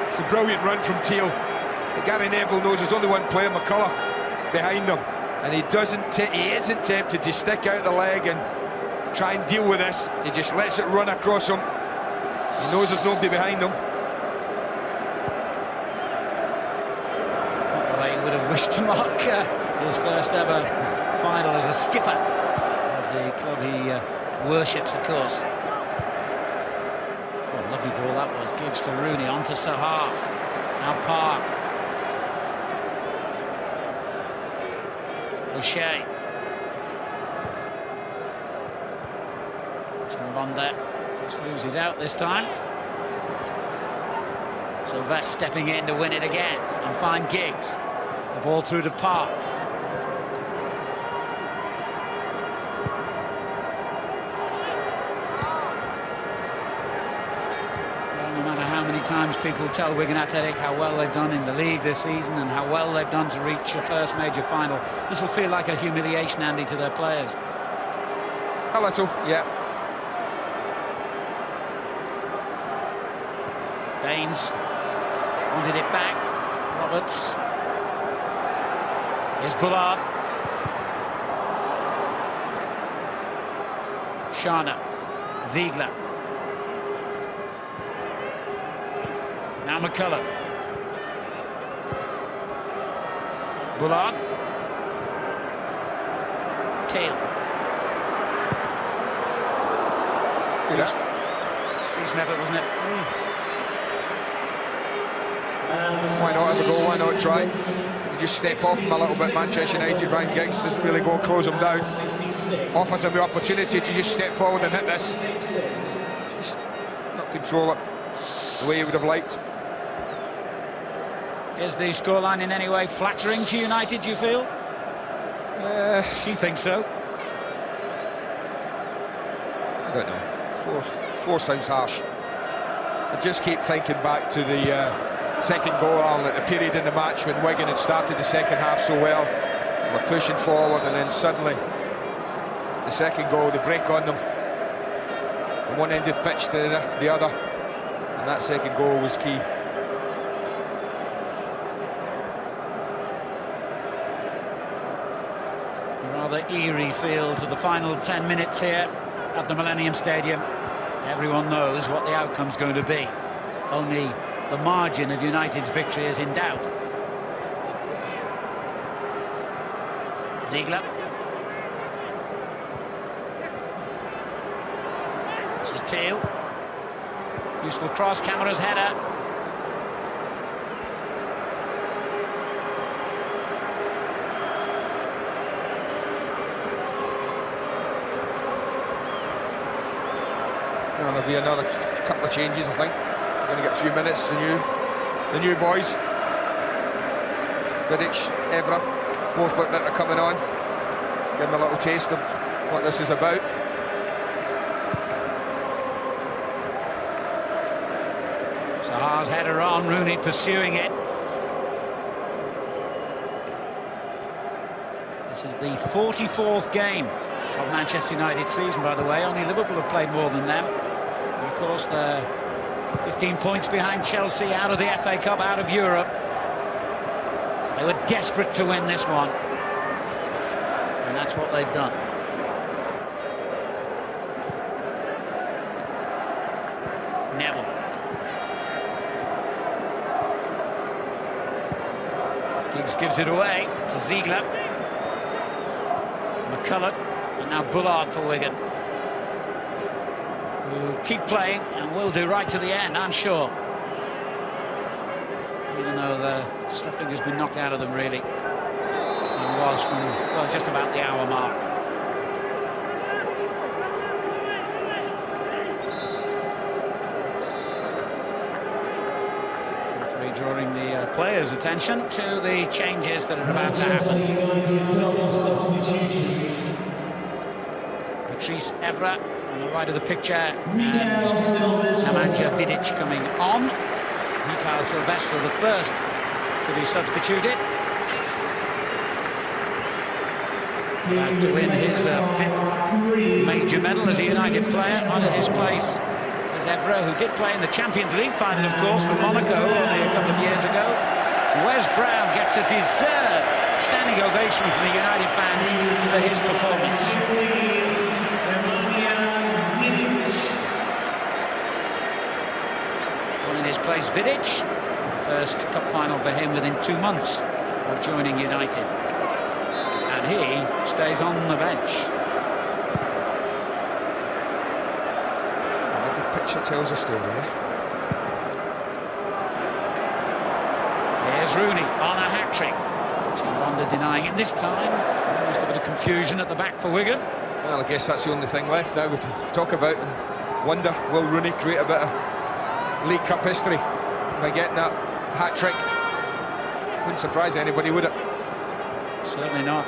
It's a brilliant run from Teal. But Gary Neville knows there's only one player, McCulloch, behind him. And he isn't tempted to stick out the leg and try and deal with this. He just lets it run across him. He knows there's nobody behind him. Would have wished to mark his first ever final as a skipper of the club he worships, of course. What a lovely ball that was. Giggs to Rooney, on to Saha. Now Park. O'Shea. Chimbonda just loses out this time. Silvestre stepping in to win it again and find Giggs. The ball through to Park. No matter how many times people tell Wigan Athletic how well they've done in the league this season and how well they've done to reach a first major final, this will feel like a humiliation, Andy, to their players. A little, yeah. Baines wanted it back. Roberts. Here's Bullard. Shana. Ziegler. Now McCullough. Bullard. Tail. He's Neville, wasn't it? Why not have a go? Why not try? You just step off him a little bit. Manchester United, Ryan Giggs doesn't really go and close him down. Offers him the opportunity to just step forward and hit this. Just not control it the way he would have liked. Is the scoreline in any way flattering to United, do you feel? She thinks so. I don't know. Four sounds harsh. I just keep thinking back to the second goal, Alan, at the period in the match when Wigan had started the second half so well. We're pushing forward, and then suddenly the second goal, the break on them from one end of the pitch to the other, and that second goal was key. A rather eerie feel to the final 10 minutes here at the Millennium Stadium. Everyone knows what the outcome's going to be. Only the margin of United's victory is in doubt. Ziegler. This is Teal. Useful cross, Camara's header. There'll be another couple of changes, I think. We're going to get a few minutes. The new boys, Vidic, Evra, both look like they're coming on. Give them a little taste of what this is about. Saha's header on, Rooney pursuing it. This is the 44th game of Manchester United's season, by the way. Only Liverpool have played more than them. And of course, they're 15 points behind Chelsea, out of the FA Cup, out of Europe. They were desperate to win this one, and that's what they've done. Neville. Giggs gives it away to Ziegler. McCullough, and now Bullard for Wigan, who keep playing and will do right to the end, I'm sure. Even though the stuffing has been knocked out of them, really. It was from, well, just about the hour mark. Referee drawing the players' attention to the changes that are about to happen. Patrice Evra on the right of the picture, and Nemanja Vidic coming on. Mikhail Silvestre, the first to be substituted. About to win his fifth major medal as a United player. On in his place is Evra, who did play in the Champions League final, of course, for Monaco only a couple of years ago. Wes Brown gets a deserved standing ovation from the United fans for his performance. In his place, Vidic, first cup final for him within 2 months of joining United, and he stays on the bench. Every picture tells a story. Here's Rooney on a hat-trick, which Ronaldo denying it this time. Almost a bit of confusion at the back for Wigan. Well, I guess that's the only thing left now we can talk about and wonder, will Rooney create a bit of League Cup history by getting that hat-trick? Wouldn't surprise anybody, would it? Certainly not.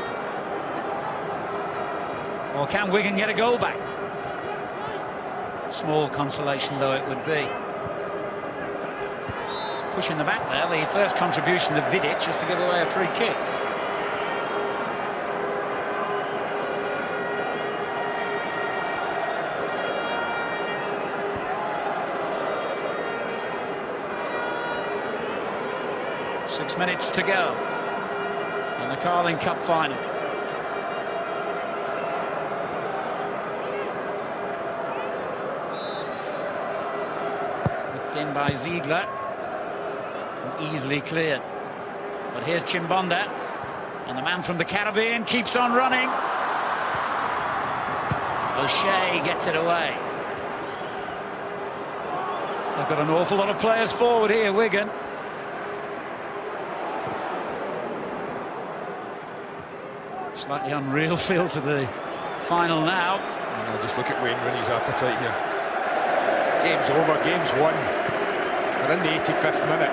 Or can Wigan get a goal back? Small consolation though it would be. Pushing the back there, the first contribution of Vidic is to give away a free kick. Six minutes to go in the Carling Cup final. Whipped in by Ziegler. Easily cleared. But here's Chimbonda. And the man from the Caribbean keeps on running. O'Shea gets it away. They've got an awful lot of players forward here, Wigan. Slightly unreal feel to the final now. Just look at Wayne Rooney's appetite here. Game's over, game's won. We're in the 85th minute.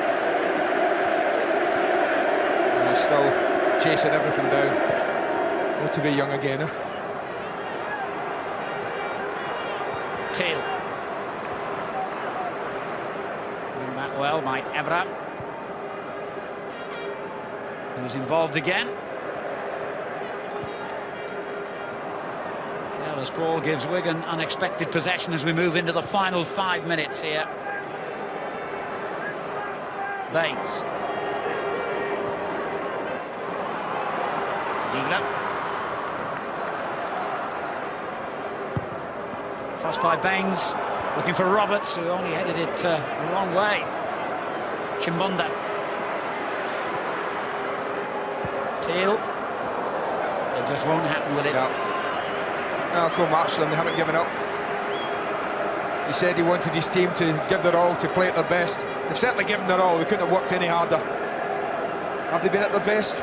And he's still chasing everything down. Not to be young again, eh? Tail. Doing that well by Evra. Who's involved again. Careless ball gives Wigan unexpected possession as we move into the final 5 minutes here. Bates. Ziegler. Crossed by Baines, looking for Roberts, who only headed it the wrong way. Chimbonda. Teal. It just won't happen with it. No, full match for them, they haven't given up. He said he wanted his team to give their all, to play at their best. They've certainly given their all, they couldn't have worked any harder. Have they been at their best?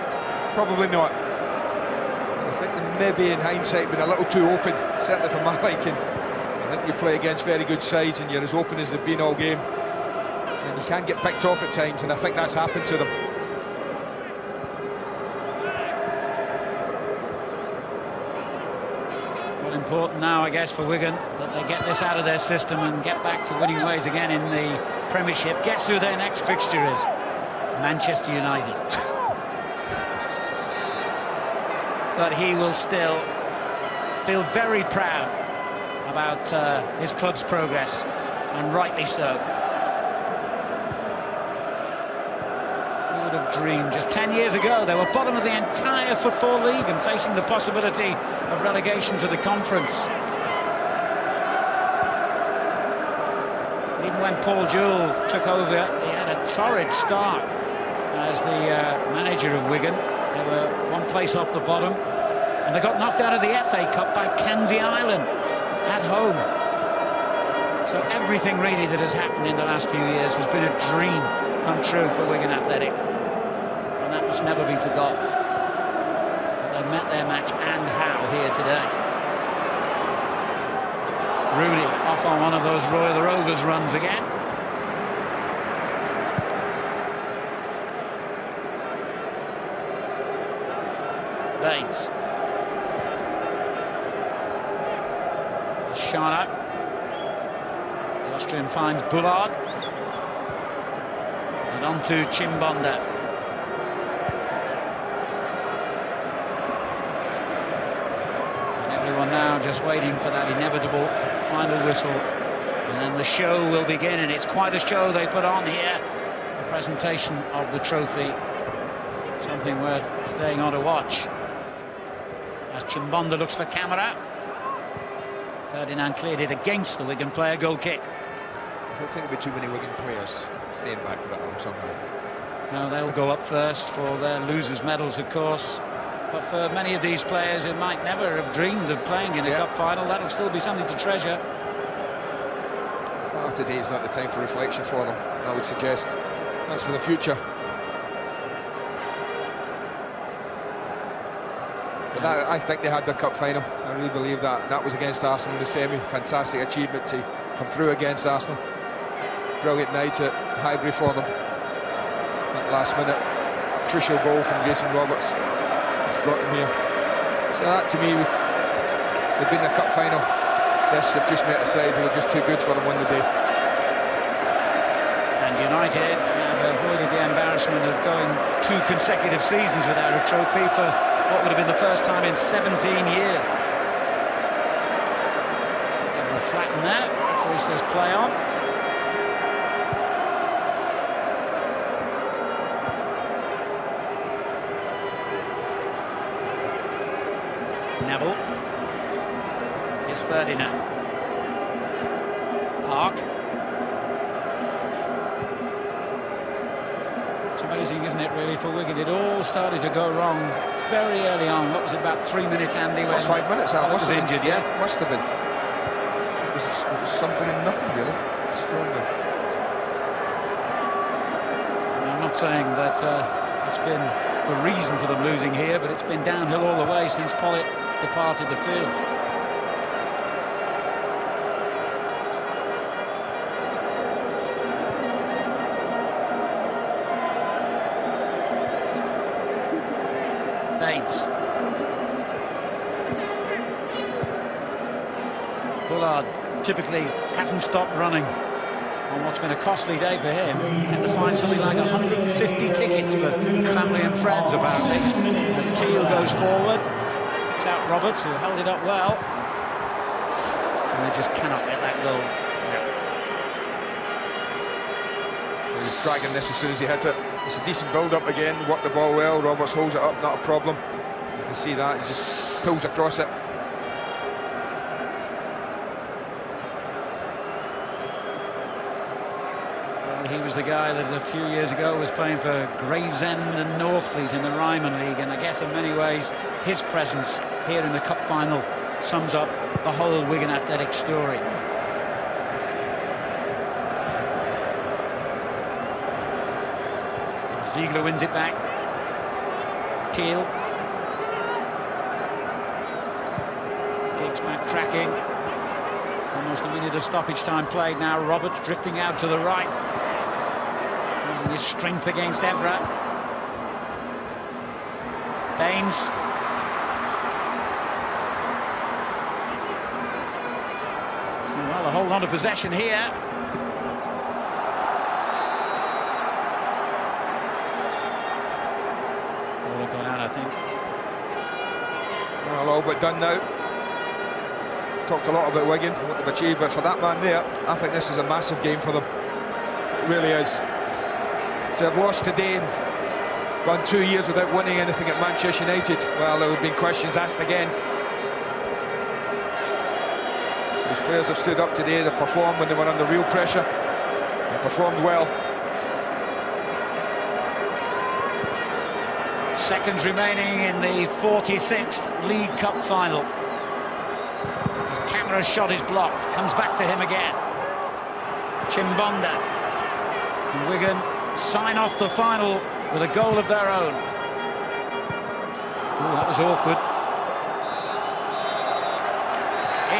Probably not. I think they maybe in hindsight been a little too open, certainly for my liking. I think you play against very good sides and you're as open as they've been all game. And you can get picked off at times, and I think that's happened to them. Important now, I guess, for Wigan that they get this out of their system and get back to winning ways again in the Premiership. Guess who their next fixture is? Manchester United. But he will still feel very proud about his club's progress, and rightly so. Who would have dreamed just 10 years ago they were bottom of the entire Football League and facing the possibility of relegation to the Conference. Even when Paul Jewell took over, he had a torrid start as the manager of Wigan. They were one place off the bottom, and they got knocked out of the FA Cup by Canvey Island at home. So everything really that has happened in the last few years has been a dream come true for Wigan Athletic, and that must never be forgotten. They met their match, and how, here today. Rooney off on one of those Royal Rovers runs again. Baines. Shot up. The Austrian finds Bullard. And on to Chimbonda. And everyone now just waiting for that inevitable final whistle. And then the show will begin, and it's quite a show they put on here. The presentation of the trophy. Something worth staying on to watch. As Chimbonda looks for camera. Ferdinand cleared it against the Wigan player, goal kick. I don't think there'll be too many Wigan players staying back for that one somehow. No, they'll go up first for their losers' medals, of course. But for many of these players who might never have dreamed of playing in a cup final, that'll still be something to treasure. Well, today is not the time for reflection for them, I would suggest. That's for the future. But that, I think they had their cup final. I really believe that. And that was against Arsenal in the semi. Fantastic achievement to come through against Arsenal. Brilliant night at Highbury for them. That last minute crucial goal from Jason Roberts. It's brought them here. So that, to me, they've been in a cup final. This, they've just met a side who are just too good for them on the day. And United have avoided the embarrassment of going 2 consecutive seasons without a trophy for what would have been the first time in 17 years. They'll flatten that before he says play on. Neville. Here's Ferdinand. Park. It's amazing, isn't it, really, for Wigan? It all started to go wrong very early on. What was it, about 3 minutes, Andy? First 5 minutes, Al. Was injured, yeah? Must have been. It was something in nothing, really. Stronger. I'm not saying that it's been the reason for them losing here, but it's been downhill all the way since Pollitt departed the field. Baines. Bullard typically hasn't stopped running on what's been a costly day for him. Had to find something like 150 tickets for family and friends, apparently. As Teal goes forward, picks out Roberts, who held it up well. And they just cannot get that goal. He was dragging this as soon as he hit it. It's a decent build-up again, worked the ball well. Roberts holds it up, not a problem. You can see that, he just pulls across it. He was the guy that a few years ago was playing for Gravesend and Northfleet in the Ryman League, and I guess in many ways his presence here in the cup final sums up the whole Wigan Athletic story. Ziegler wins it back. Teal. Kicks back, tracking. Almost a minute of stoppage time played now. Roberts drifting out to the right. Using his strength against Evra. Baines. Well, a hold on to possession here. All gone out, I think. Well, all but done now. Talked a lot about Wigan, what they've achieved, but for that man there, I think this is a massive game for them. It really is. To have lost today and gone 2 years without winning anything at Manchester United, well, there would have been questions asked again. These players have stood up today, they've performed when they were under real pressure, and performed well. Seconds remaining in the 46th League Cup final. His camera shot is blocked, comes back to him again. Chimbonda. And Wigan sign off the final with a goal of their own. Oh, that was awkward.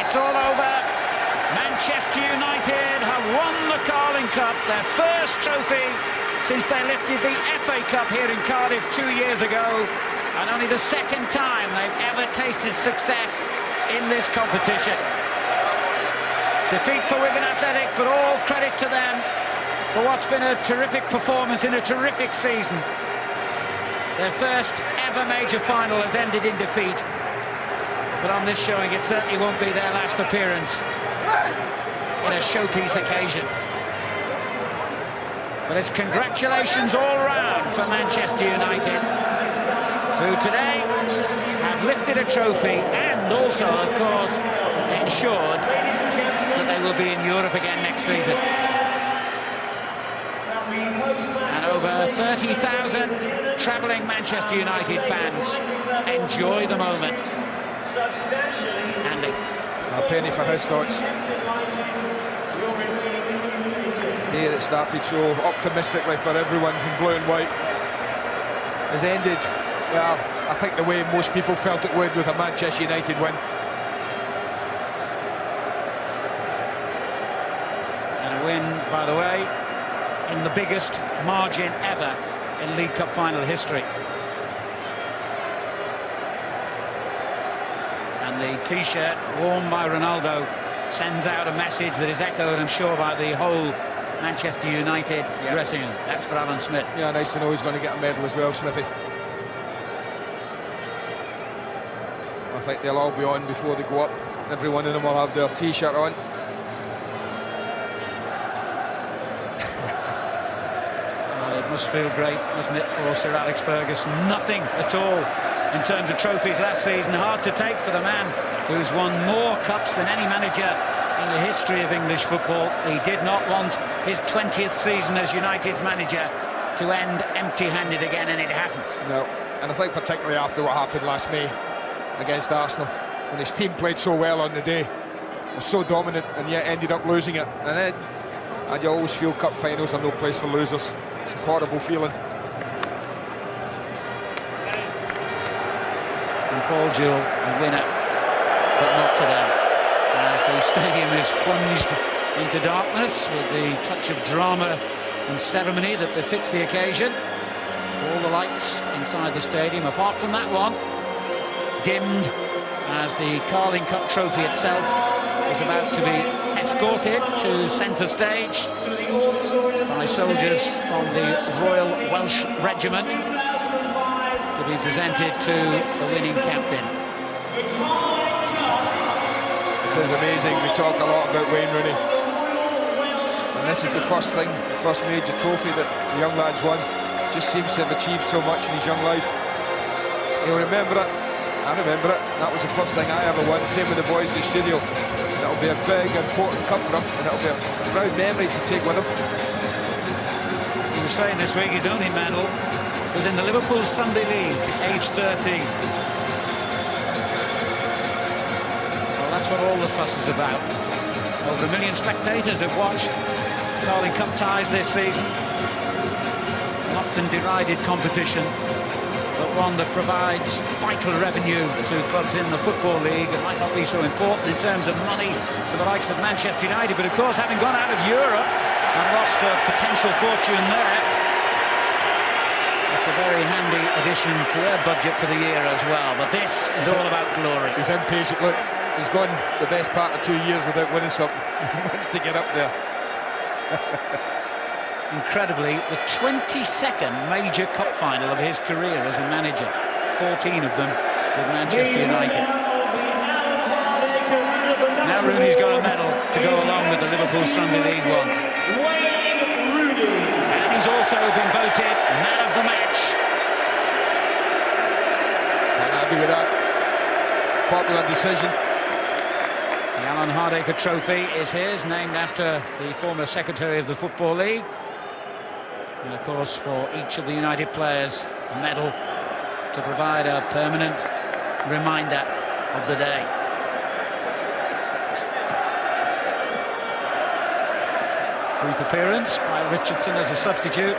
It's all over. Manchester United have won the Carling Cup, their first trophy since they lifted the FA Cup here in Cardiff 2 years ago, and only the second time they've ever tasted success in this competition. Defeat for Wigan Athletic, but all credit to them for what's been a terrific performance in a terrific season. Their first ever major final has ended in defeat, but on this showing it certainly won't be their last appearance in a showpiece occasion. But it's congratulations all round for Manchester United, who today have lifted a trophy and also, of course, ensured that they will be in Europe again next season. And over 30,000 travelling Manchester United fans enjoy the moment. Andy. A penny for his thoughts. The day that started so optimistically for everyone in blue and white has ended, well, I think the way most people felt it would, with a Manchester United win. And a win, by the way, in the biggest margin ever in League Cup final history. And the T-shirt worn by Ronaldo sends out a message that is echoed, I'm sure, by the whole Manchester United dressing room. That's for Alan Smith. Yeah, nice to know he's going to get a medal as well, Smithy. I think they'll all be on before they go up. Every one of them will have their T-shirt on. Well, it must feel great, doesn't it, for Sir Alex Ferguson? Nothing at all in terms of trophies last season. Hard to take for the man who's won more cups than any manager in the history of English football. He did not want his 20th season as United's manager to end empty-handed again, and it hasn't. No, and I think particularly after what happened last May against Arsenal, when his team played so well on the day, was so dominant, and yet ended up losing it. And then, and you always feel cup finals are no place for losers. It's a horrible feeling. And Paul Jewell, the winner, but not today. As the stadium is plunged into darkness with the touch of drama and ceremony that befits the occasion. All the lights inside the stadium, apart from that one, dimmed as the Carling Cup trophy itself is about to be escorted to centre stage by soldiers from the Royal Welsh Regiment to be presented to the winning captain. It is amazing. We talk a lot about Wayne Rooney, and this is the first major trophy that the young lad's won. Just seems to have achieved so much in his young life. He'll remember it. I remember it. That was the first thing I ever won. Same with the boys in the studio. That'll be a big, important cup for him, and it'll be a proud memory to take with him. He was saying this week his only medal was in the Liverpool Sunday League, age 13. Well, that's what all the fuss is about. Over 1 million spectators have watched Carling Cup ties this season. An often derided competition, but one that provides vital revenue to clubs in the Football League. It might not be so important in terms of money to the likes of Manchester United, but of course, having gone out of Europe and lost a potential fortune there, it's a very handy addition to their budget for the year as well. But this is all about glory. He's impatient. Look, he's gone the best part of 2 years without winning something. He wants to get up there. Incredibly, the 22nd major cup final of his career as a manager, 14 of them with Manchester United. Now Rooney's got a medal to go along with the Liverpool Sunday League one. And he's also been voted man of the match. Can't argue with that. Popular decision. The Alan Hardacre Trophy is his, named after the former secretary of the Football League. And of course, for each of the United players, a medal to provide a permanent reminder of the day. Brief appearance by Richardson as a substitute.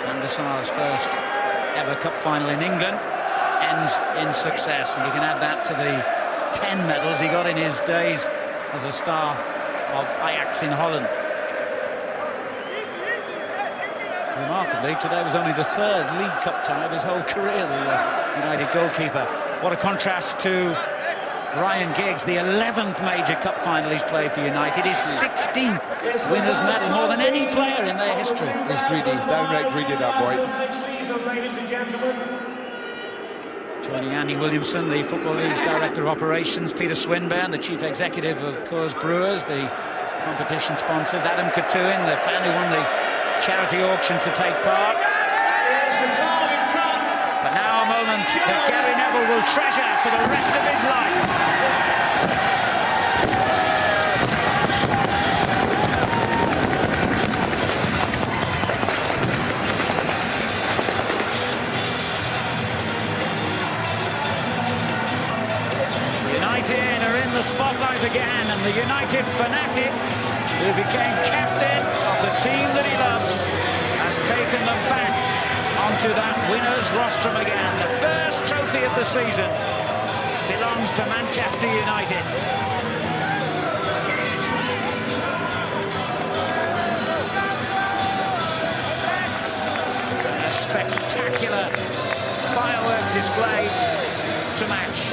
And Saha's first ever cup final in England ends in success, and you can add that to the 10 medals he got in his days as a star of Ajax in Holland. Remarkably, today was only the 3rd League Cup tie of his whole career, the United goalkeeper. What a contrast to Ryan Giggs, the 11th major cup final he's played for United, his 16th winner's medal, more than any player in their history. He's greedy, he's downright greedy, that boy. Joining Andy Williamson, the Football League's Director of Operations, Peter Swinburne, the Chief Executive of Coors Brewers, the competition sponsors, Adam Katuin, the fan who won the charity auction to take part. But now a moment that Gary Neville will treasure for the rest of his life. United are in the spotlight again, and the United fanatic who became captain of the team that he loves has taken them back onto that winner's rostrum again. The first trophy of the season belongs to Manchester United. A spectacular firework display display to match.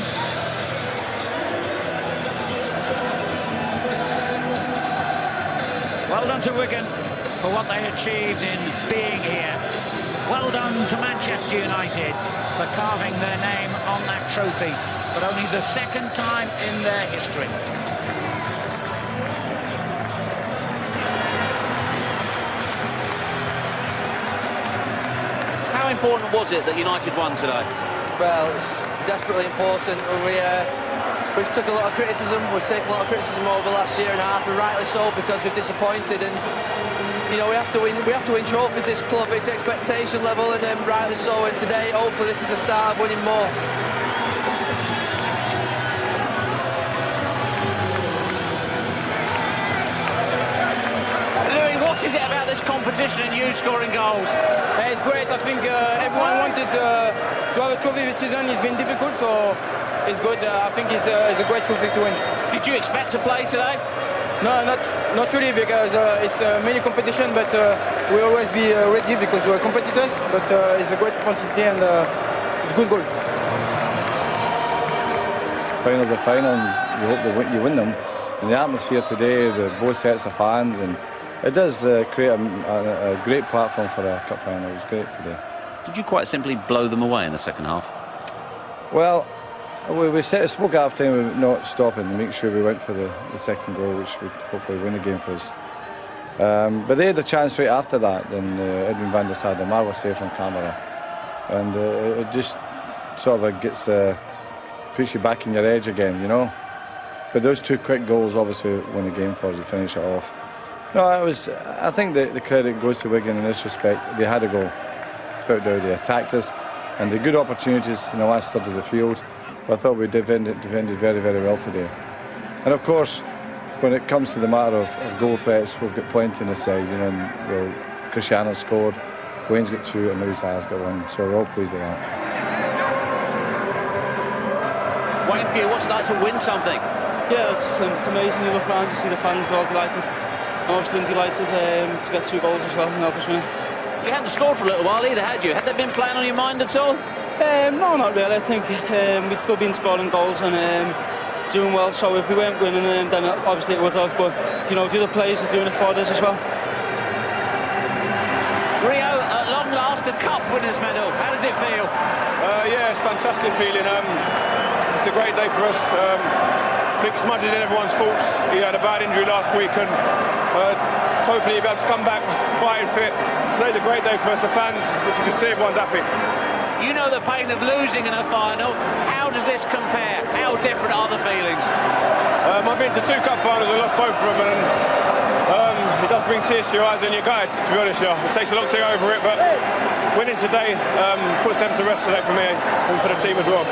Well done to Wigan for what they achieved in being here. Well done to Manchester United for carving their name on that trophy, but only the second time in their history. How important was it that United won today? Well, it's desperately important. We've took a lot of criticism. We've taken a lot of criticism over the last year and a half, and rightly so, because we've disappointed. And you know, we have to win. We have to win trophies. This club, it's expectation level, and rightly so. And today, hopefully, this is the start of winning more. What is it about this competition and you scoring goals? It's great. I think everyone wanted to have a trophy this season. It's been difficult, so it's good. I think it's a great trophy to win. Did you expect to play today? No, not really, because it's a mini competition, but we always be ready because we're competitors. But it's a great opportunity and it's a good goal. Finals are finals. You hope you win them. And the atmosphere today, both sets of fans, and it does create a great platform for a cup final. It was great today. Did you quite simply blow them away in the second half? Well, we spoke after time about not stopping and make sure we went for the second goal, which would hopefully win the game for us. But they had a chance right after that, then Edwin van der Sar, the marvellous save from camera. And it just sort of gets puts you back in your edge again, you know. But those two quick goals obviously win the game for us to finish it off. No, I think the credit goes to Wigan in this respect. They had a goal. Without doubt, they attacked us, and they had good opportunities in the last third of the field. But I thought we defended very, very well today. And of course, when it comes to the matter of goal threats, we've got plenty on the side. You know, well, Cristiano scored, Wayne's got 2, and Louis Saha's got 1. So we're all pleased with that. Wayne, for you, what's it like to win something? Yeah, it's amazing. You look around, you see the fans, they're all delighted. I'm obviously delighted to get 2 goals as well and help us win. You hadn't scored for a little while either, had you? Had that been playing on your mind at all? No, not really. I think we'd still been scoring goals and doing well. So if we weren't winning, then obviously it would have. But you know, the other players are doing it for us as well. Rio, at long last, a cup winners' medal. How does it feel? Yeah, it's a fantastic feeling. It's a great day for us. I think Smudge is in everyone's faults. He had a bad injury last week, and hopefully he'll be able to come back fighting fit. Today's a great day for us, the fans. As you can see, everyone's happy. You know the pain of losing in a final. How does this compare? How different are the feelings? I've been to 2 cup finals and lost both of them, and it does bring tears to your eyes and your guide, to be honest. It takes a lot to get over it, but winning today puts them to rest today for me and for the team as well.